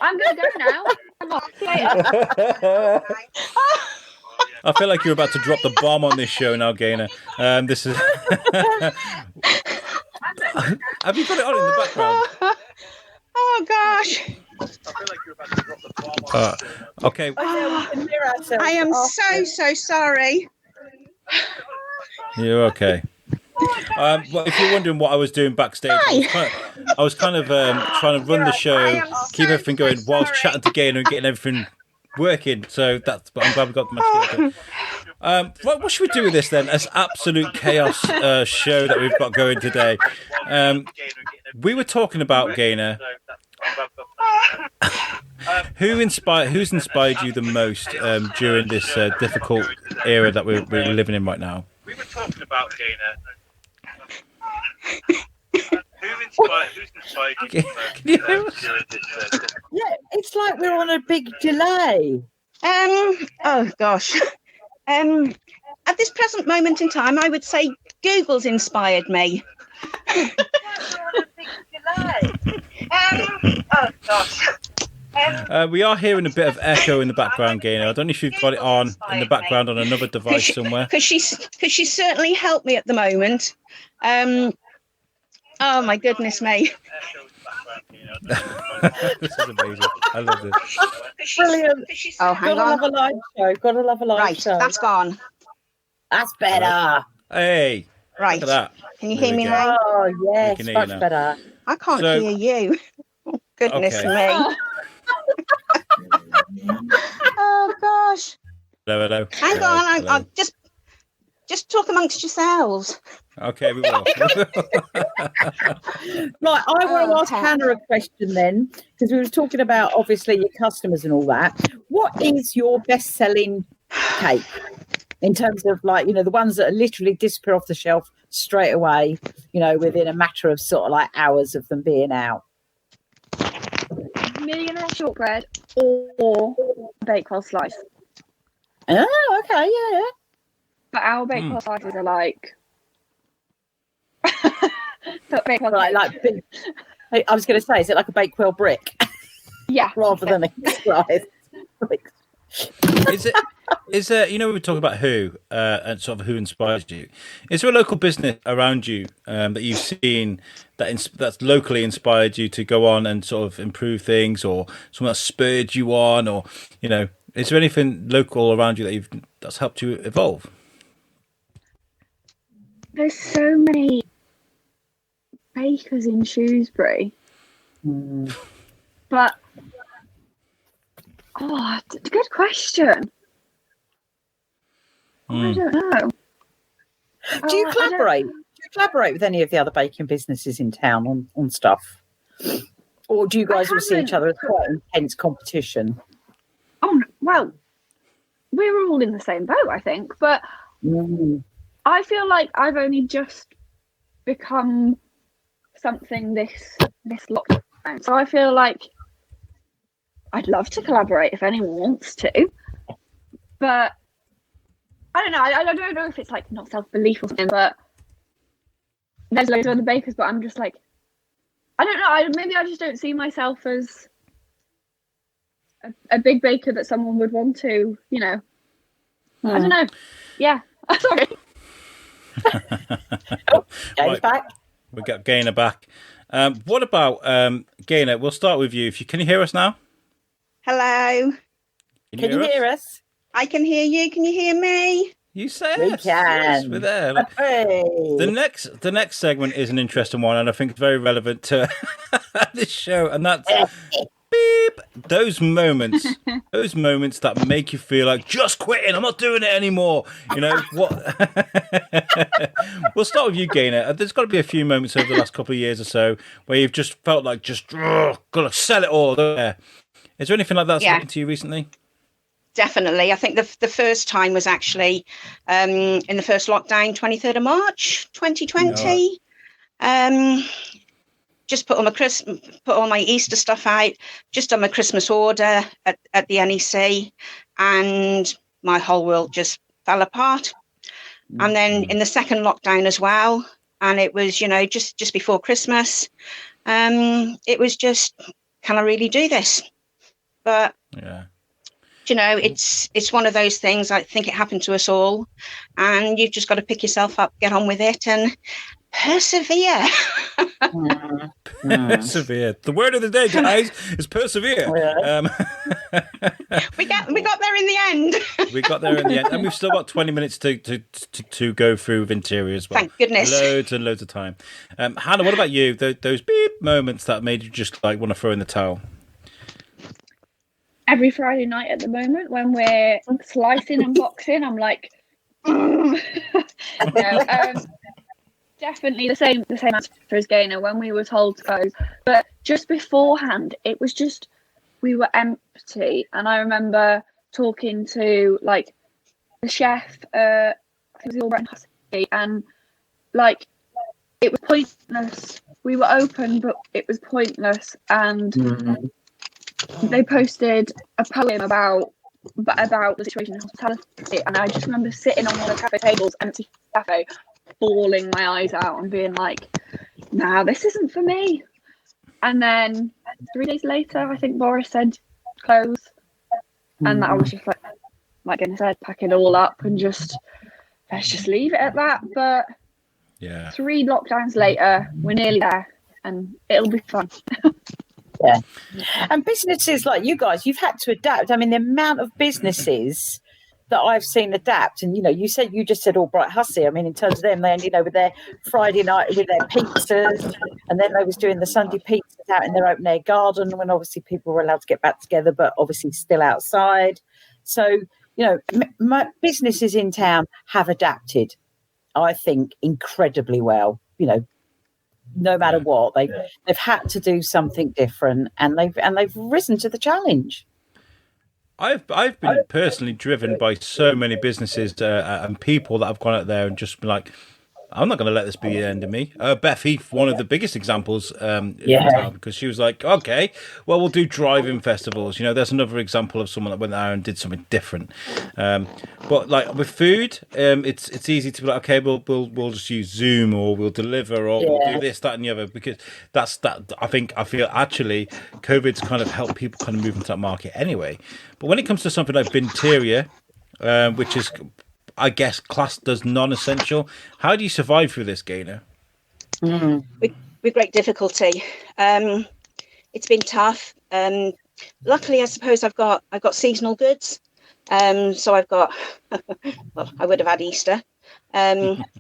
I'm going to go now. I'm off later. I feel like you're about to drop the bomb on this show now, Gaynor. This is... Have you got it on in the background? Oh, gosh. I feel like you're about to drop the bomb on okay. I am so sorry. You're okay. Well, if you're wondering what I was doing backstage, I was kind of trying to run the show, keep everything going whilst chatting to Gaynor and getting everything working. So but I'm glad we got the match together. What should we do with this then? As absolute chaos show that we've got going today. We were talking about Gaynor. Who's inspired you the most during this difficult era that we're living in right now? We were talking about Gaynor. Who's inspired you the most during this? Yeah, it's like we're on a big delay. Oh gosh. At this present moment in time, I would say Google's inspired me. Oh gosh. We are hearing a bit of echo in the background, Gaynor. I don't know if you've got it on in the background on another device somewhere. Because she certainly helped me at the moment. Oh my goodness me. This is amazing. I love this. Brilliant. Oh, hang Gotta on. love a live show. Gotta love a live show. Right, that's gone. That's better. Hey. Right. Look at that. Can you hear me now? Oh, yes, We can hear much you now. better. I can't hear you. Oh, goodness me. Oh gosh. Hello. Hang on, I'll just talk amongst yourselves. Okay, we will. Right, I want to ask Hannah a question then, because we were talking about obviously your customers and all that. What is your best-selling cake in terms of like, the ones that are literally disappear off the shelf straight away, within a matter of sort of like hours of them being out? Millionaire shortbread or bakewell slice. Oh, okay, yeah. But our bakewell slices are like... Like big, I was going to say, is it like a Bakewell brick? Yeah. Rather than a slice. Is there, we were talking about who and sort of who inspires you. Is there a local business around you that you've seen that's locally inspired you to go on and sort of improve things, or someone that spurred you on, or, is there anything local around you that's helped you evolve? There's so many bakers in Shrewsbury. But, good question. I don't know. Do you collaborate? Do you collaborate with any of the other baking businesses in town on stuff? Or do you guys all see each haven't. other as quite intense competition? Oh, well, we're all in the same boat, I think. But I feel like I've only just become something this lockdown. So I feel like I'd love to collaborate if anyone wants to. But I don't know. I don't know if it's like not self-belief or something, but there's loads of other bakers, but I'm just like, I don't know. Maybe I just don't see myself as a big baker that someone would want to, you know. I don't know. Yeah. Sorry. Gaynor back. We got Gaynor back. What about Gaynor? We'll start with you. Can you hear us now? Hello. Can you hear us? I can hear you. Can you hear me? You say We yes. can. Yes, we're there. Hey. The next segment is an interesting one, and I think it's very relevant to this show, and that's beep. Those moments that make you feel like just quitting. I'm not doing it anymore. You know what? We'll start with you, Gaynor. There's got to be a few moments over the last couple of years or so where you've just felt like gotta sell it all there. Is there anything like that that's happened to you recently? Definitely. I think the first time was actually in the first lockdown, 23rd of March, 2020. Just put all my Easter stuff out, just on my Christmas order at the NEC, and my whole world just fell apart. And then in the second lockdown as well, and it was, just before Christmas, it was just, can I really do this? But it's one of those things. I think it happened to us all, and you've just got to pick yourself up, get on with it, and persevere. Persevere. The word of the day, guys, is persevere. We got there in the end. We got there in the end, and we've still got 20 minutes to go through Vinterior as well. Thank goodness. Loads and loads of time. Hanna, what about you? Those beep moments that made you just like want to throw in the towel? Every Friday night at the moment when we're slicing and boxing, I'm like, definitely the same answer as Gaynor when we were told to close. But just beforehand, it was just, we were empty. And I remember talking to like the chef, I think it was all Brent Hussey, and like it was pointless. We were open, but it was pointless. And they posted a poem about the situation in hospitality, and I just remember sitting on one of the cafe tables, empty cafe, bawling my eyes out and being like, nah, this isn't for me. And then 3 days later, I think Boris said close, and that I was just like Gaynor said, pack it all up and let's just leave it at that. But 3 lockdowns later, we're nearly there, and it'll be fun. Yeah. And businesses like you guys, you've had to adapt. I mean, the amount of businesses that I've seen adapt, and you just said All Bright Hussey. I mean, in terms of them, they with their Friday night with their pizzas, and then they was doing the Sunday pizzas out in their open air garden when obviously people were allowed to get back together, but obviously still outside. So my businesses in town have adapted, I think, incredibly well. No matter what, they've had to do something different, and they've risen to the challenge. I've been personally driven by so many businesses and people that have gone out there and just been like, I'm not going to let this be the end of me. Beth Heath, one of the biggest examples, because she was like, okay, well, we'll do drive-in festivals. There's another example of someone that went there and did something different. But like with food, it's easy to be like, okay, we'll just use Zoom, or we'll deliver, or we'll do this, that, and the other, because I feel actually COVID's kind of helped people kind of move into that market anyway. But when it comes to something like Vinterior, which is, I guess, classed as non-essential, how do you survive through this, Gaynor? With great difficulty. It's been tough. Luckily, I suppose I've got seasonal goods. So I've got, well, I would have had Easter,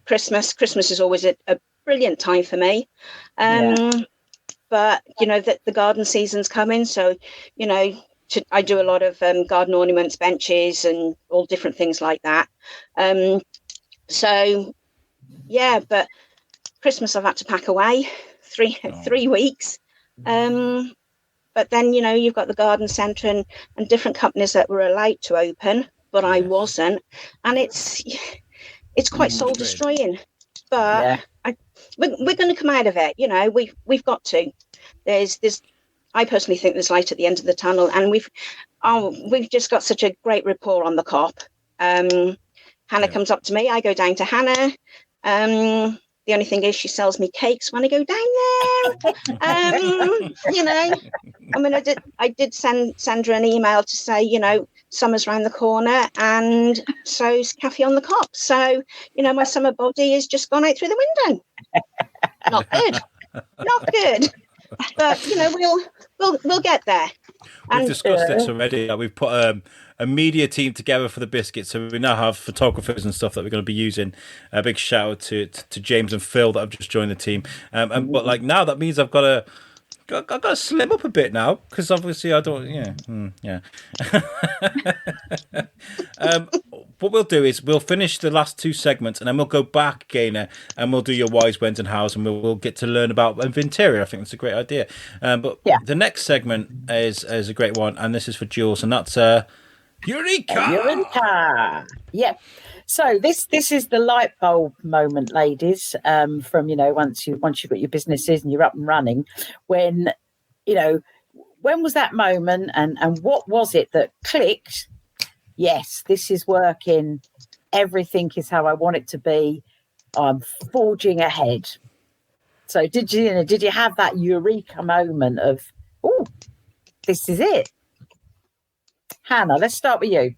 Christmas. Christmas is always a brilliant time for me. But the garden season's coming, so I do a lot of garden ornaments, benches, and all different things like that. But Christmas I've had to pack away 3 weeks. But then, you've got the garden centre and different companies that were allowed to open, but I wasn't. And it's quite soul destroying. But we're going to come out of it. We've got to. I personally think there's light at the end of the tunnel, and we've just got such a great rapport on the cop. Hanna comes up to me. I go down to Hanna. The only thing is she sells me cakes when I go down there. I did send her an email to say, summer's round the corner, and so's Café On The Cop. So, my summer body has just gone out through the window. Not good. Not good. But, we'll get there. We've discussed this already. We've put a media team together for the biscuit, so we now have photographers and stuff that we're going to be using. A big shout out to James and Phil that have just joined the team. But like now that means I've got to slim up a bit now, because obviously I don't. What we'll do is we'll finish the last two segments, and then we'll go back, Gaynor, and we'll do your whys, whens, and hows, and we'll get to learn about Vinterior. I think that's a great idea. But the next segment is a great one, and this is for Jules, and that's Eureka! Eureka! Yep. So this is the light bulb moment, ladies. From once you've got your businesses and you're up and running, when was that moment, and what was it that clicked? Yes, this is working. Everything is how I want it to be. I'm forging ahead. So did you have that eureka moment of, oh, this is it? Hanna, let's start with you.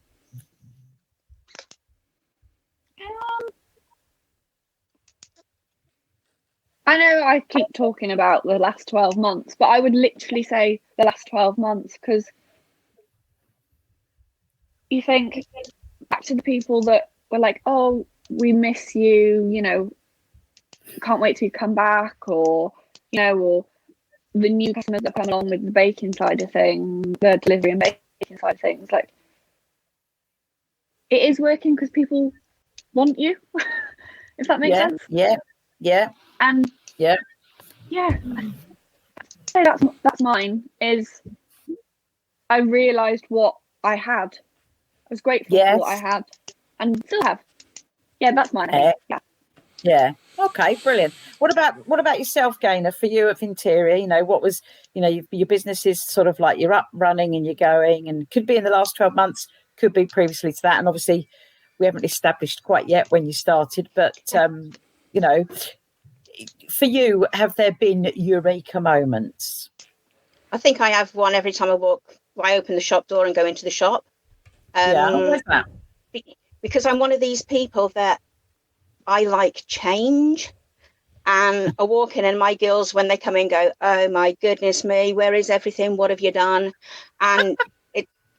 I know I keep talking about the last 12 months, but I would literally say the last 12 months, because you think back to the people that were like, oh, we miss you, can't wait till you come back, or the new customers that come along with the baking side of things, the delivery and baking side of things. Like, it is working because people want you, if that makes sense. Yeah. And I'd say that's mine. Is I realised what I had. I was grateful for what I had, and still have. Yeah, that's mine. Yeah. Okay, brilliant. What about yourself, Gaynor? For you at Vinterior, what was your business is sort of like you're up running and you're going, and could be in the last 12 months, could be previously to that, and obviously we haven't established quite yet when you started, but for you, have there been eureka moments? I think I have one every time I open the shop door and go into the shop. What's that? Because I'm one of these people that I like change, and I walk in and my girls, when they come in, go, oh my goodness me, where is everything? What have you done? And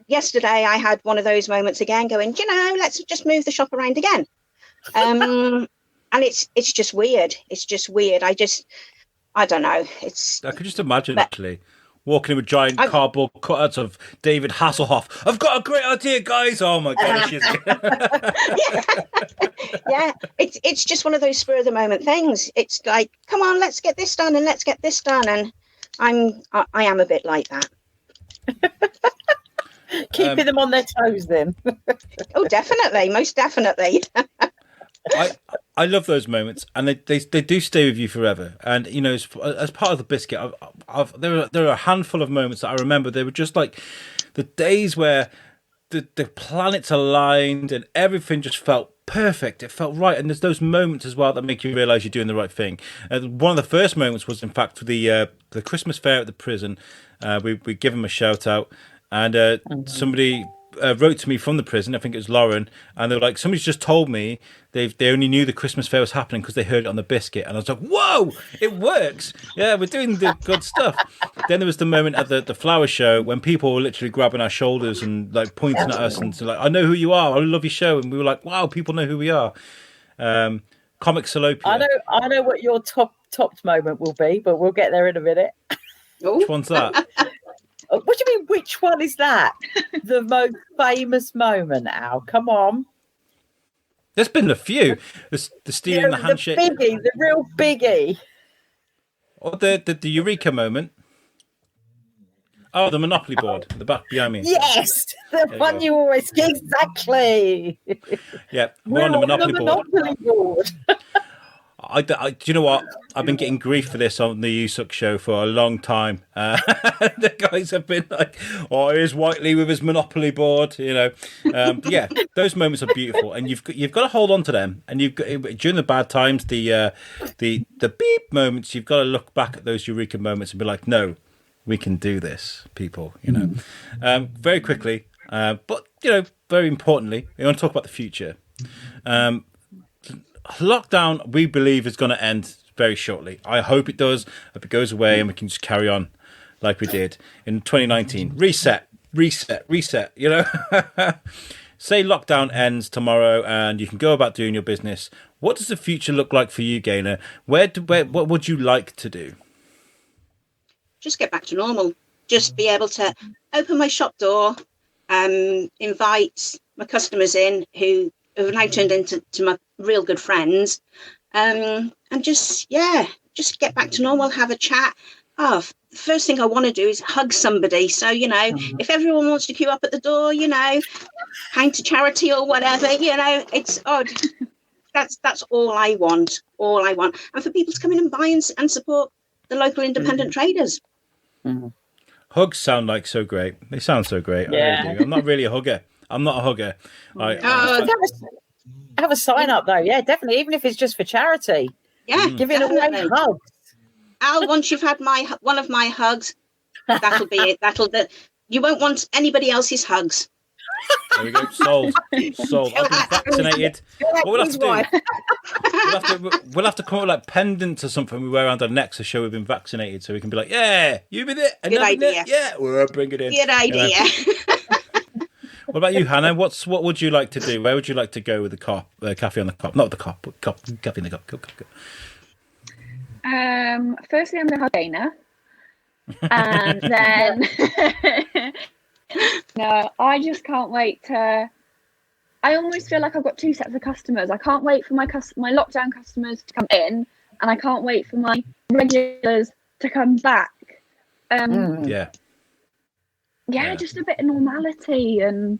yesterday I had one of those moments again, going, let's just move the shop around again. And it's just weird. It's just weird. I don't know. I could just imagine actually walking in with giant cardboard cutouts of David Hasselhoff. I've got a great idea, guys. Oh my gosh. Yeah. It's just one of those spur of the moment things. It's like, come on, let's get this done and let's get this done. And I am a bit like that. Keeping them on their toes then. Oh, definitely. Most definitely. I love those moments, and they do stay with you forever. And as part of the biscuit, there are a handful of moments that I remember. They were just like the days where the planets aligned and everything just felt perfect. It felt right, and there's those moments as well that make you realise you're doing the right thing. One of the first moments was, in fact, the Christmas fair at the prison. We give them a shout out, and somebody wrote to me from the prison. I think it was Lauren, and they were like, somebody's just told me they only knew the Christmas fair was happening because they heard it on the biscuit. And I was like, whoa, it works. Yeah, we're doing the good stuff. Then there was the moment at the flower show when people were literally grabbing our shoulders and like pointing at us and like, I know who you are, I love your show. And we were like, wow, people know wdo we are. Comic Salopia. I know what your topped moment will be, but we'll get there in a minute. Which one's that? What do you mean, which one is that? The most famous moment, Al? Come on. There's been a few. The stealing the handshake. The real biggie. Or the Eureka moment. Oh, the Monopoly board, the back behind me. Yes, the you one go. you always exactly. Yeah, we're We're on the on Monopoly the board. Monopoly board. Do you know what? I've been getting grief for this on the USUK show for a long time. The guys have been like, "Oh, here's Whiteley with his Monopoly board," you know. But yeah, those moments are beautiful, and you've got to hold on to them. And you've got, during the bad times, the beep moments, you've got to look back at those eureka moments and be like, "No, we can do this, people." You know, very quickly, but you know, very importantly, we want to talk about the future. Lockdown, we believe, is going to end very shortly. I hope it does. Hope it goes away and we can just carry on like we did in 2019. Reset. You know, say lockdown ends tomorrow and you can go about doing your business. What does the future look like for you, Gaynor? What would you like to do? Just get back to normal. Just be able to open my shop door, invite my customers in who have now turned into my real good friends, and just get back to normal, have a chat. The first thing I want to do is hug somebody. So, you know, if everyone wants to queue up at the door, you know, hang to charity or whatever, you know, it's odd. That's all I want. And for people to come in and buy and support the local independent traders. Hugs sound like so great. They sound so great. Yeah. I really do. I'm not really a hugger. I'm not a hugger. Have a sign up though, yeah, definitely. Even if it's just for charity, giving away hugs. Al, once you've had one of my hugs, that'll be it. You won't want anybody else's hugs. There we go. Sold. I've been vaccinated. What we'll have to do? We'll have to come up with like pendants or something we wear around our necks to show we've been vaccinated, so we can be like, yeah, you've been it. Good idea. Yeah, we'll bring it in. Good idea. You know? What about you, Hannah? What would you like to do? Where would you like to go with the cop? Cafe on the Cop, not the cop, but Cafe on the Cop. Go. Firstly, I'm going to have Gaynor, and then no, I just can't wait to. I almost feel like I've got two sets of customers. I can't wait for my lockdown customers to come in, and I can't wait for my regulars to come back. Yeah, just a bit of normality, and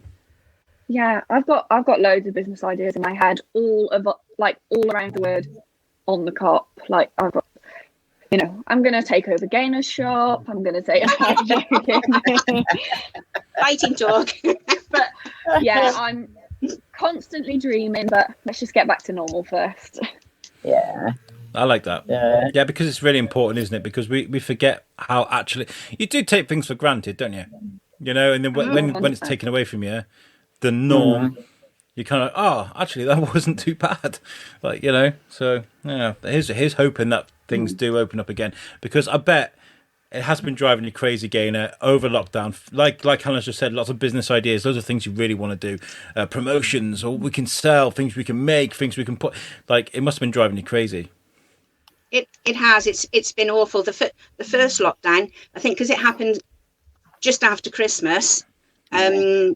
I've got loads of business ideas in my head, all around the word on the cop. Like I've got, you know, I'm gonna take over Gaynor's shop. I'm gonna say fighting talk. But yeah, I'm constantly dreaming. But let's just get back to normal first. Yeah. I like that. Yeah, because it's really important, isn't it? Because we forget how actually you do take things for granted, don't you? You know, and then when it's taken away from you, the norm, you kind of actually that wasn't too bad, like, you know. So yeah, here's hoping that things do open up again, because I bet it has been driving you crazy, Gaynor, over lockdown. Like Hannah just said, lots of business ideas. Those are things you really want to do, promotions, or we can sell things, we can make things, we can put. Like, it must have been driving you crazy. It has. It's been awful. The first lockdown, I think, because it happened just after Christmas. I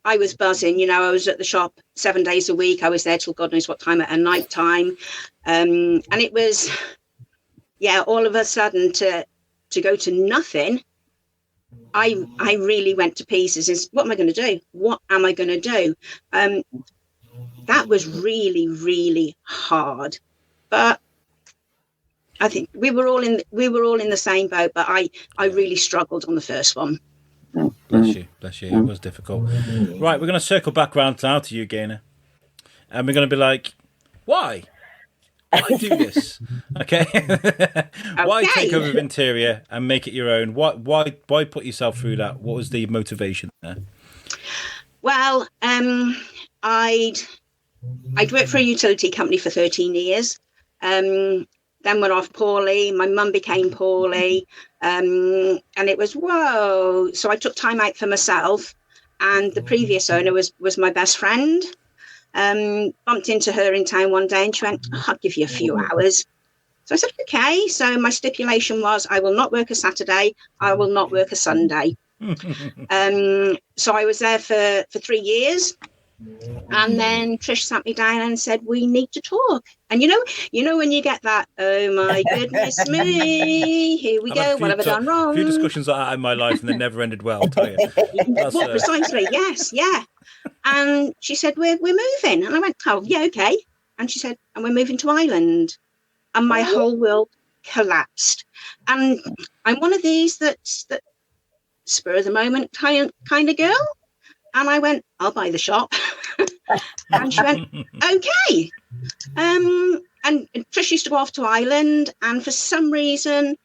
was buzzing. You know, I was at the shop 7 days a week. I was there till God knows what time at night time, and it was, all of a sudden to go to nothing. I really went to pieces. Is what am I going to do? What am I going to do? That was really, really hard, but I think we were all in the same boat, but I really struggled on the first one. Bless you. It was difficult. Right, we're going to circle back round now to you, Gaynor, and we're going to be like, why do this? Okay. Why take over Vinterior and make it your own? Why put yourself through that? What was the motivation there? Well, I'd worked for a utility company for 13 years. Then went off poorly. My mum became poorly, and it was whoa. So I took time out for myself, and the previous owner was my best friend. Bumped into her in town one day, and she went, "I'll give you a few hours." So I said, "Okay." So my stipulation was, I will not work a Saturday. I will not work a Sunday. So I was there for 3 years. And then Trish sat me down and said, we need to talk. And you know when you get that, oh my goodness me, here we go, what have I done wrong? A few discussions like that in my life, and they never ended well, I'll tell you. Well, precisely, yes, yeah. And she said, we're moving. And I went, oh, yeah, okay. And she said, and we're moving to Ireland. And my whole world collapsed. And I'm one of these that spur of the moment kind of girl. And I went, I'll buy the shop. And she went, okay. And Trish used to go off to Ireland. And for some reason,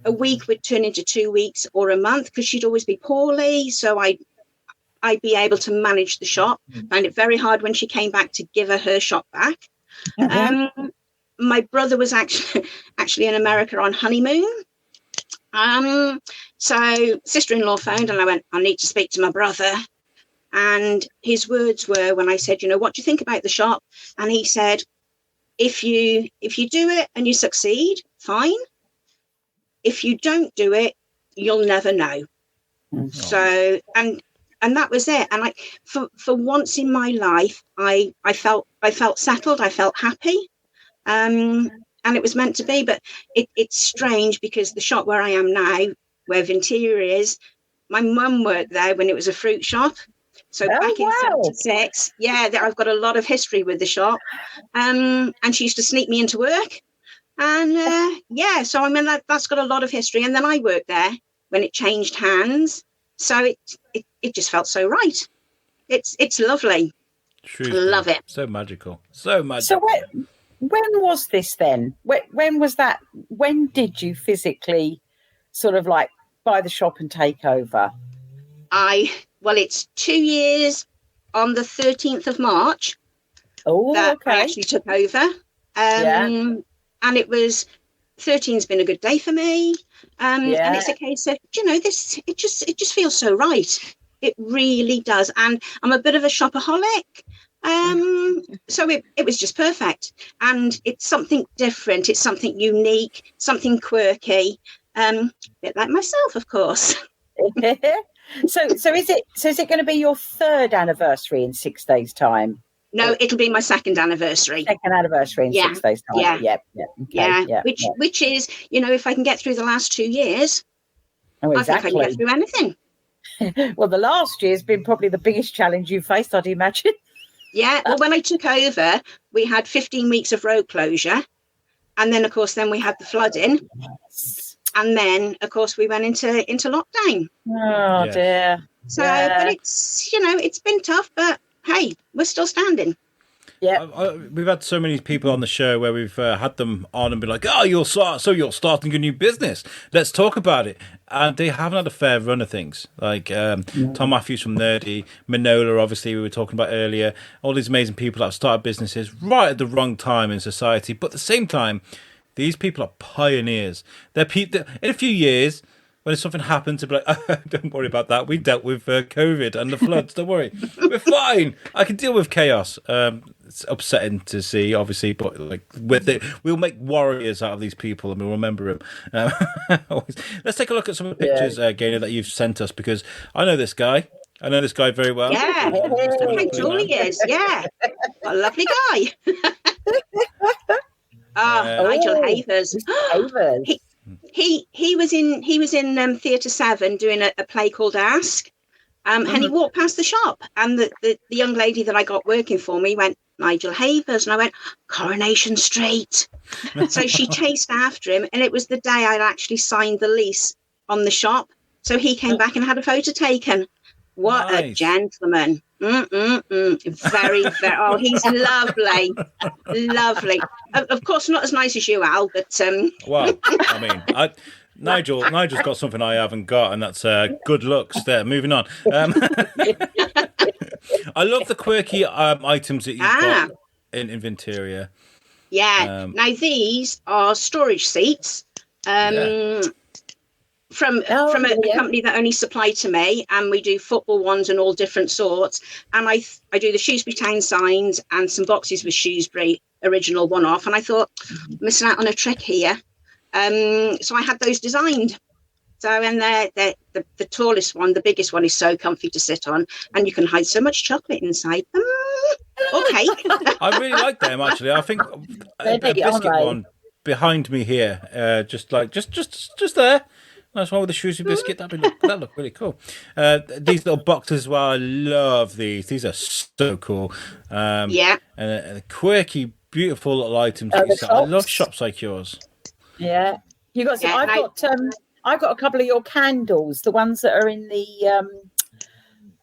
a week would turn into 2 weeks or a month because she'd always be poorly. So I'd be able to manage the shop. Find it very hard when she came back to give her shop back. My brother was actually in America on honeymoon. So sister-in-law phoned and I went, I need to speak to my brother. And his words were, when I said, what do you think about the shop? And he said, if you do it and you succeed, fine. If you don't do it, you'll never know. So, and that was it. And for once in my life, I felt settled. I felt happy. And it was meant to be, but it's strange because the shop where I am now, where Vinterior is, my mum worked there when it was a fruit shop. So back in 76, I've got a lot of history with the shop. And she used to sneak me into work. And so I mean, that's got a lot of history. And then I worked there when it changed hands. So it just felt so right. It's lovely. True. Love it. So magical. So magical. So when was this then? When was that? When did you physically sort of like buy the shop and take over? Well, it's 2 years on the 13th of March. Oh, that okay. I actually took over. And it was 13's been a good day for me. And it's a case of, this, it just feels so right. It really does. And I'm a bit of a shopaholic. So it was just perfect. And it's something different. It's something unique, something quirky. A bit like myself, of course. So is it going to be your third anniversary in 6 days' time? No, it'll be my second anniversary. Second anniversary in 6 days' time. Which is, if I can get through the last 2 years, I think I can get through anything. Well, the last year's been probably the biggest challenge you faced, I'd imagine. Yeah. Well, when I took over, we had 15 weeks of road closure. And then, of course, we had the flooding. And then, of course, we went into lockdown. Oh, dear. So, but it's, it's been tough, but hey, we're still standing. Yeah, we've had so many people on the show where we've had them on and be like, "Oh, you're starting a new business. Let's talk about it." And they haven't had a fair run of things. Like Tom Matthews from Nerdy, Manola, obviously we were talking about earlier. All these amazing people that have started businesses right at the wrong time in society, but at the same time, these people are pioneers. They're people in a few years. When something happens, to be like, oh, don't worry about that. We dealt with COVID and the floods. Don't worry, we're fine. I can deal with chaos. It's upsetting to see, obviously, but we'll make warriors out of these people, and we'll remember them. Let's take a look at some of the pictures, Gaynor, that you've sent us, because I know this guy. I know this guy very well. Yeah, Jules is. Yeah, what a lovely guy. Nigel Havers. He was in Theatre 7 doing a play called Ask, and he walked past the shop, and the young lady that I got working for me went, Nigel Havers, and I went, Coronation Street. So she chased after him, and it was the day I'd actually signed the lease on the shop. So he came back and had a photo taken. What a gentleman. Very, very, oh, he's lovely. Lovely. Of course, not as nice as you, Al, but... Well, I mean, Nigel's got something I haven't got, and that's good looks there. Moving on. I love the quirky items that you've got in Vinterior. Yeah. Now, these are storage seats. From a company that only supply to me, and we do football ones and all different sorts. And I do the Shrewsbury Town signs and some boxes with Shrewsbury original one-off. And I thought, missing out on a trick here. So I had those designed. So, and the tallest one, the biggest one, is so comfy to sit on, and you can hide so much chocolate inside them. Or cake. I really like them actually. I think a biscuit one behind me here, just there. Nice one with the Shrewsbury biscuit. That look really cool. These little boxes as well. I love these. These are so cool. And quirky, beautiful little items. I love shops like yours. Yeah, you got. I've got a couple of your candles. The ones that are in the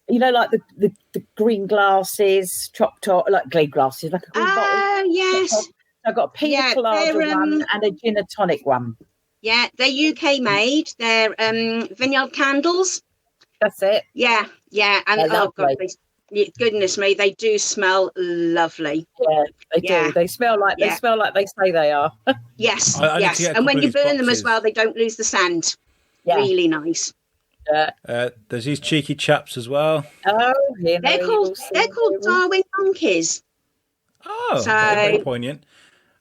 like the green glasses, chopped up like green glasses, like a green bottle. Oh yes. I've got a pina colada one and a gin and tonic one. Yeah, they're UK made. They're vineyard candles. That's it. Yeah, and God, goodness me, they do smell lovely. Yeah, they do. They smell like they say they are. Yes, yes. And when you burn them as well, they don't lose the scent. Yeah. Really nice. Yeah. There's these cheeky chaps as well. Oh, they're called Darwin donkeys. Oh, so very poignant.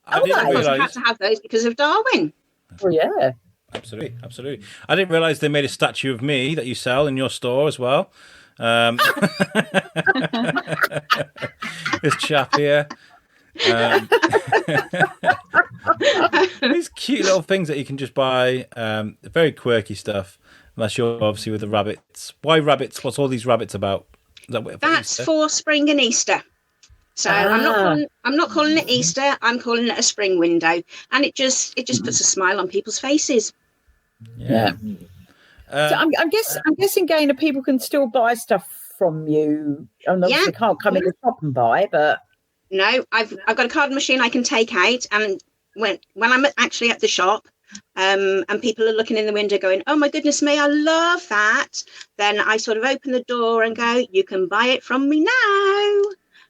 I didn't realise you had to have those because of Darwin. Oh yeah, absolutely. I didn't realise they made a statue of me that you sell in your store as well. This chap here. These cute little things that you can just buy. Very quirky stuff. Unless you're obviously with the rabbits. Why rabbits? What's all these rabbits about? That's for spring and Easter. So I'm not calling it Easter. I'm calling it a spring window, and it just puts a smile on people's faces. Yeah. So I'm guessing, Gaynor, people can still buy stuff from you. And obviously can't come in the shop and buy, but no, I've got a card machine I can take out, and when I'm actually at the shop, and people are looking in the window going, "Oh my goodness me, I love that," then I sort of open the door and go, "You can buy it from me now."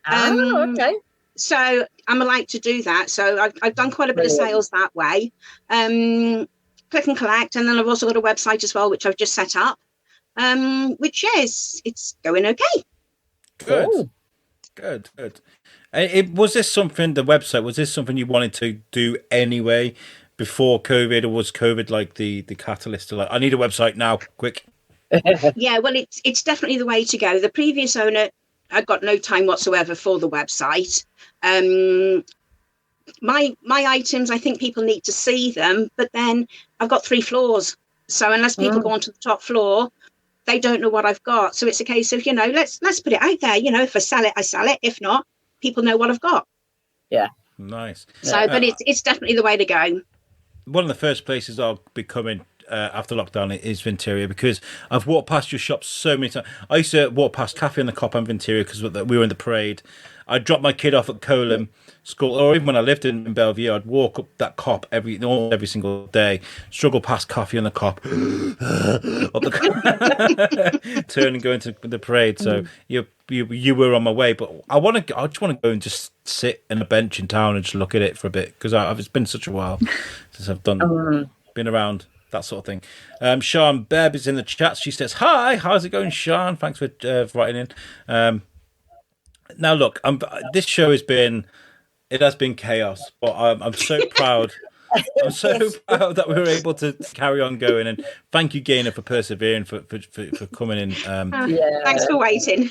Okay. So I'm allowed to do that. So I've done quite a bit of sales that way. Click and collect, and then I've also got a website as well, which I've just set up. Which it's going okay. Good. Was this something you wanted to do anyway before COVID, or was COVID like the catalyst to I need a website now, quick? Yeah, well, it's definitely the way to go. The previous owner had got no time whatsoever for the website. My items, I think people need to see them, but then I've got 3 floors, so unless people go onto the top floor, they don't know what I've got. So it's a case of let's put it out there. If I sell it, I sell it. If not, people know what I've got. Yeah, nice. So, but it's definitely the way to go. One of the first places I'll be coming after lockdown is Vinterior, because I've walked past your shop so many times. I used to walk past Café On The Cop and Vinterior because we were in the parade. I'd drop my kid off at Coleham School, or even when I lived in Bellevue, I'd walk up that cop every single day, struggle past Café On The Cop, up the turn and go into the parade. So you were on my way, but I just want to go and just sit in a bench in town and just look at it for a bit, because it's been such a while since I've been around. That sort of thing. Sean Bebb is in the chat. She says, "Hi, how's it going, Sean? Thanks for writing in." Now, look, this show has been chaos, but I'm so proud. I'm so proud that we were able to carry on going, and thank you, Gaynor, for persevering, for coming in. Thanks for waiting.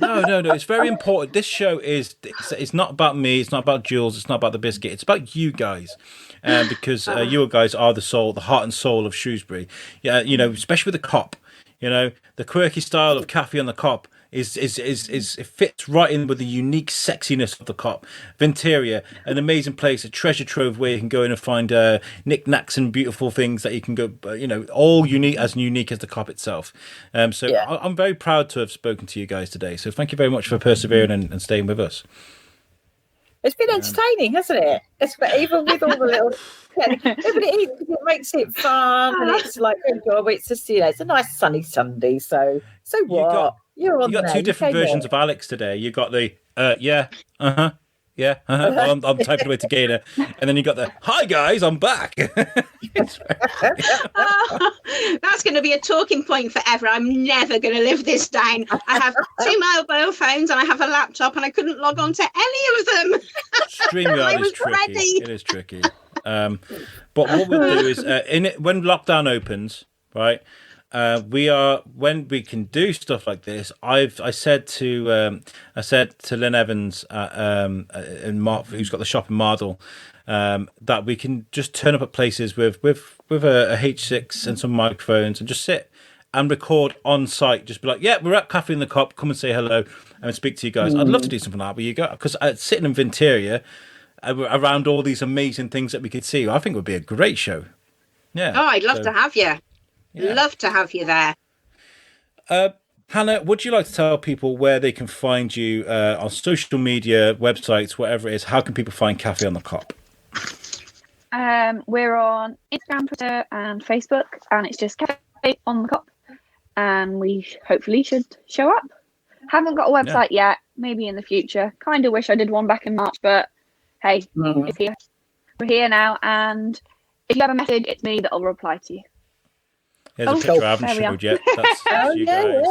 No, it's very important. This show it's not about me, it's not about Jules, it's not about the biscuit, it's about you guys. Because you guys are the heart and soul of Shrewsbury. Yeah, especially with the cop. The quirky style of Café On The Cop is it fits right in with the unique sexiness of the cop. Vinterior, an amazing place, a treasure trove where you can go in and find knickknacks and beautiful things that you can go, all unique as the cop itself. I'm very proud to have spoken to you guys today. So thank you very much for persevering and staying with us. It's been entertaining, hasn't it? Even with all the little, it makes it fun, and it's like good job. It's just it's a nice sunny Sunday. So what? You got 2 different versions of Alex today. You got the well, I'm typing away to Gaynor, and then you got the "Hi guys, I'm back." That's going to be a talking point forever. I'm never going to live this down. I have 2 mobile phones and I have a laptop, and I couldn't log on to any of them. StreamYard is tricky. Ready. It is tricky. But what we'll do is, when lockdown opens, right? We are, when we can do stuff like this. I said to Lynn Evans who's got the shop in Mardle, that we can just turn up at places with a H6 and some microphones and just sit and record on site. Just be like, yeah, we're at Café On The Cop. Come and say hello and speak to you guys. I'd love to do something like that with you guys, because sitting in Vinterior around all these amazing things that we could see, I think it would be a great show. Yeah. Oh, I'd love to have you. Yeah. Love to have you there. Hannah, would you like to tell people where they can find you on social media, websites, whatever it is? How can people find Café On The Cop? We're on Instagram, Twitter, and Facebook, and it's just Café On The Cop, and we hopefully should show up. Haven't got a website yet. Maybe in the future. Kind of wish I did one back in March, but hey, it's here. We're here now, and if you have a message, it's me that'll reply to you. Here's a picture I haven't showed yet. That's you guys.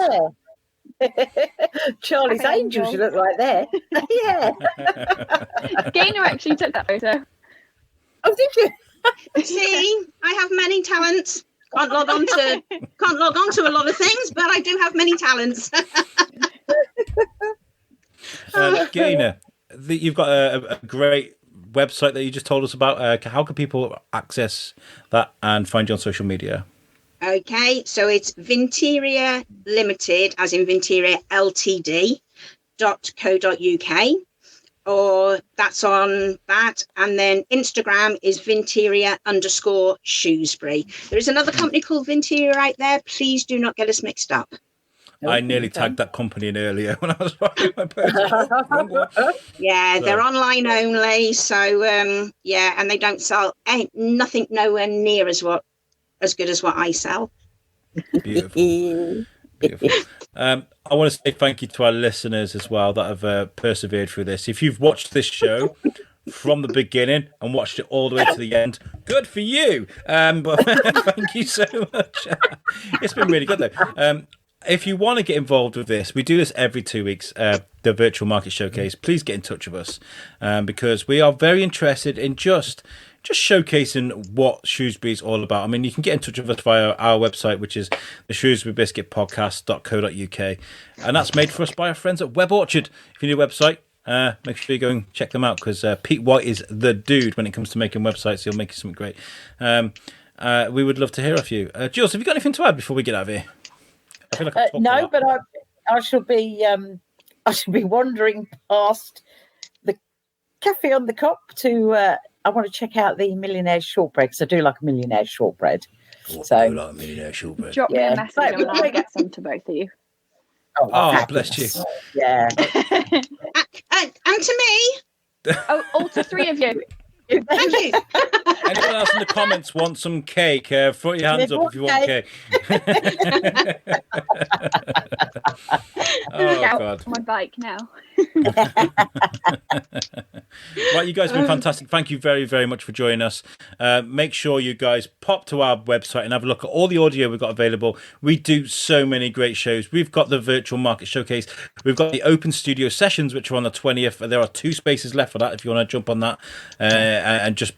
Charlie's Angels, you look like there. Yeah. Gaynor actually took that photo. Oh, did you? See, I have many talents. Can't log on to a lot of things, but I do have many talents. Gaynor, you've got a great website that you just told us about. How can people access that and find you on social media? Okay, so it's Vinterior Limited, as in Vinterior Ltd.co.uk, or that's on that. And then Instagram is Vinterior_Shrewsbury. There is another company called Vinterior out there. Please do not get us mixed up. I nearly tagged that company in earlier when I was writing my post. Yeah, they're online only. So, and they don't sell nothing nowhere near as good as what I sell. Beautiful. I want to say thank you to our listeners as well that have persevered through this. If you've watched this show from the beginning and watched it all the way to the end, good for you. But thank you so much. It's been really good though. If you want to get involved with this, we do this every 2 weeks, the virtual market showcase. Please get in touch with us because we are very interested in just showcasing what Shrewsbury is all about. I mean, you can get in touch with us via our website, which is the shrewsburybiscuitpodcast.co.uk. And that's made for us by our friends at Web Orchard. If you need a website, make sure you go and check them out because Pete White is the dude when it comes to making websites. He'll make you something great. We would love to hear of you. Jules, have you got anything to add before we get out of here? I feel like I've talked a lot. But I shall be wandering past the Café On The Cop to I want to check out the Millionaire Shortbread because I do like a Millionaire Shortbread. I do like a Millionaire Shortbread. Drop me a message and I'll get some to both of you. Oh, bless you. Yeah. And to me. Oh, all to three of you. Thank you. Anyone else in the comments want some cake? Throw your hands up if you want cake. Oh, Get God. on my bike now. Right, you guys have been fantastic. Thank you very, very much for joining us. Make sure you guys pop to our website and have a look at all the audio we've got available. We do so many great shows. We've got the virtual market showcase. We've got the open studio sessions, which are on the 20th. There are 2 spaces left for that if you want to jump on that and just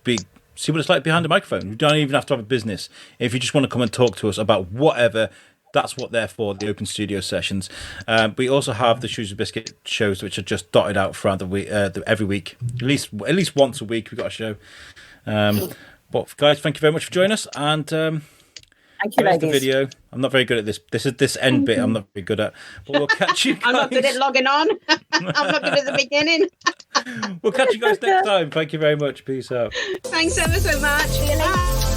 see what it's like behind the microphone. You don't even have to have a business. If you just want to come and talk to us about whatever, that's what they're for, the open studio sessions. We also have the Shrewsbury Biscuit shows, which are just dotted out throughout the week, every week. At least once a week we've got a show. But guys, thank you very much for joining us. And Thank you, ladies. the video. I'm not very good at this. This end bit I'm not very good at. But we'll catch you guys. I'm not good at logging on. I'm not good at the beginning. We'll catch you guys next time. Thank you very much. Peace out. Thanks ever so much. Bye.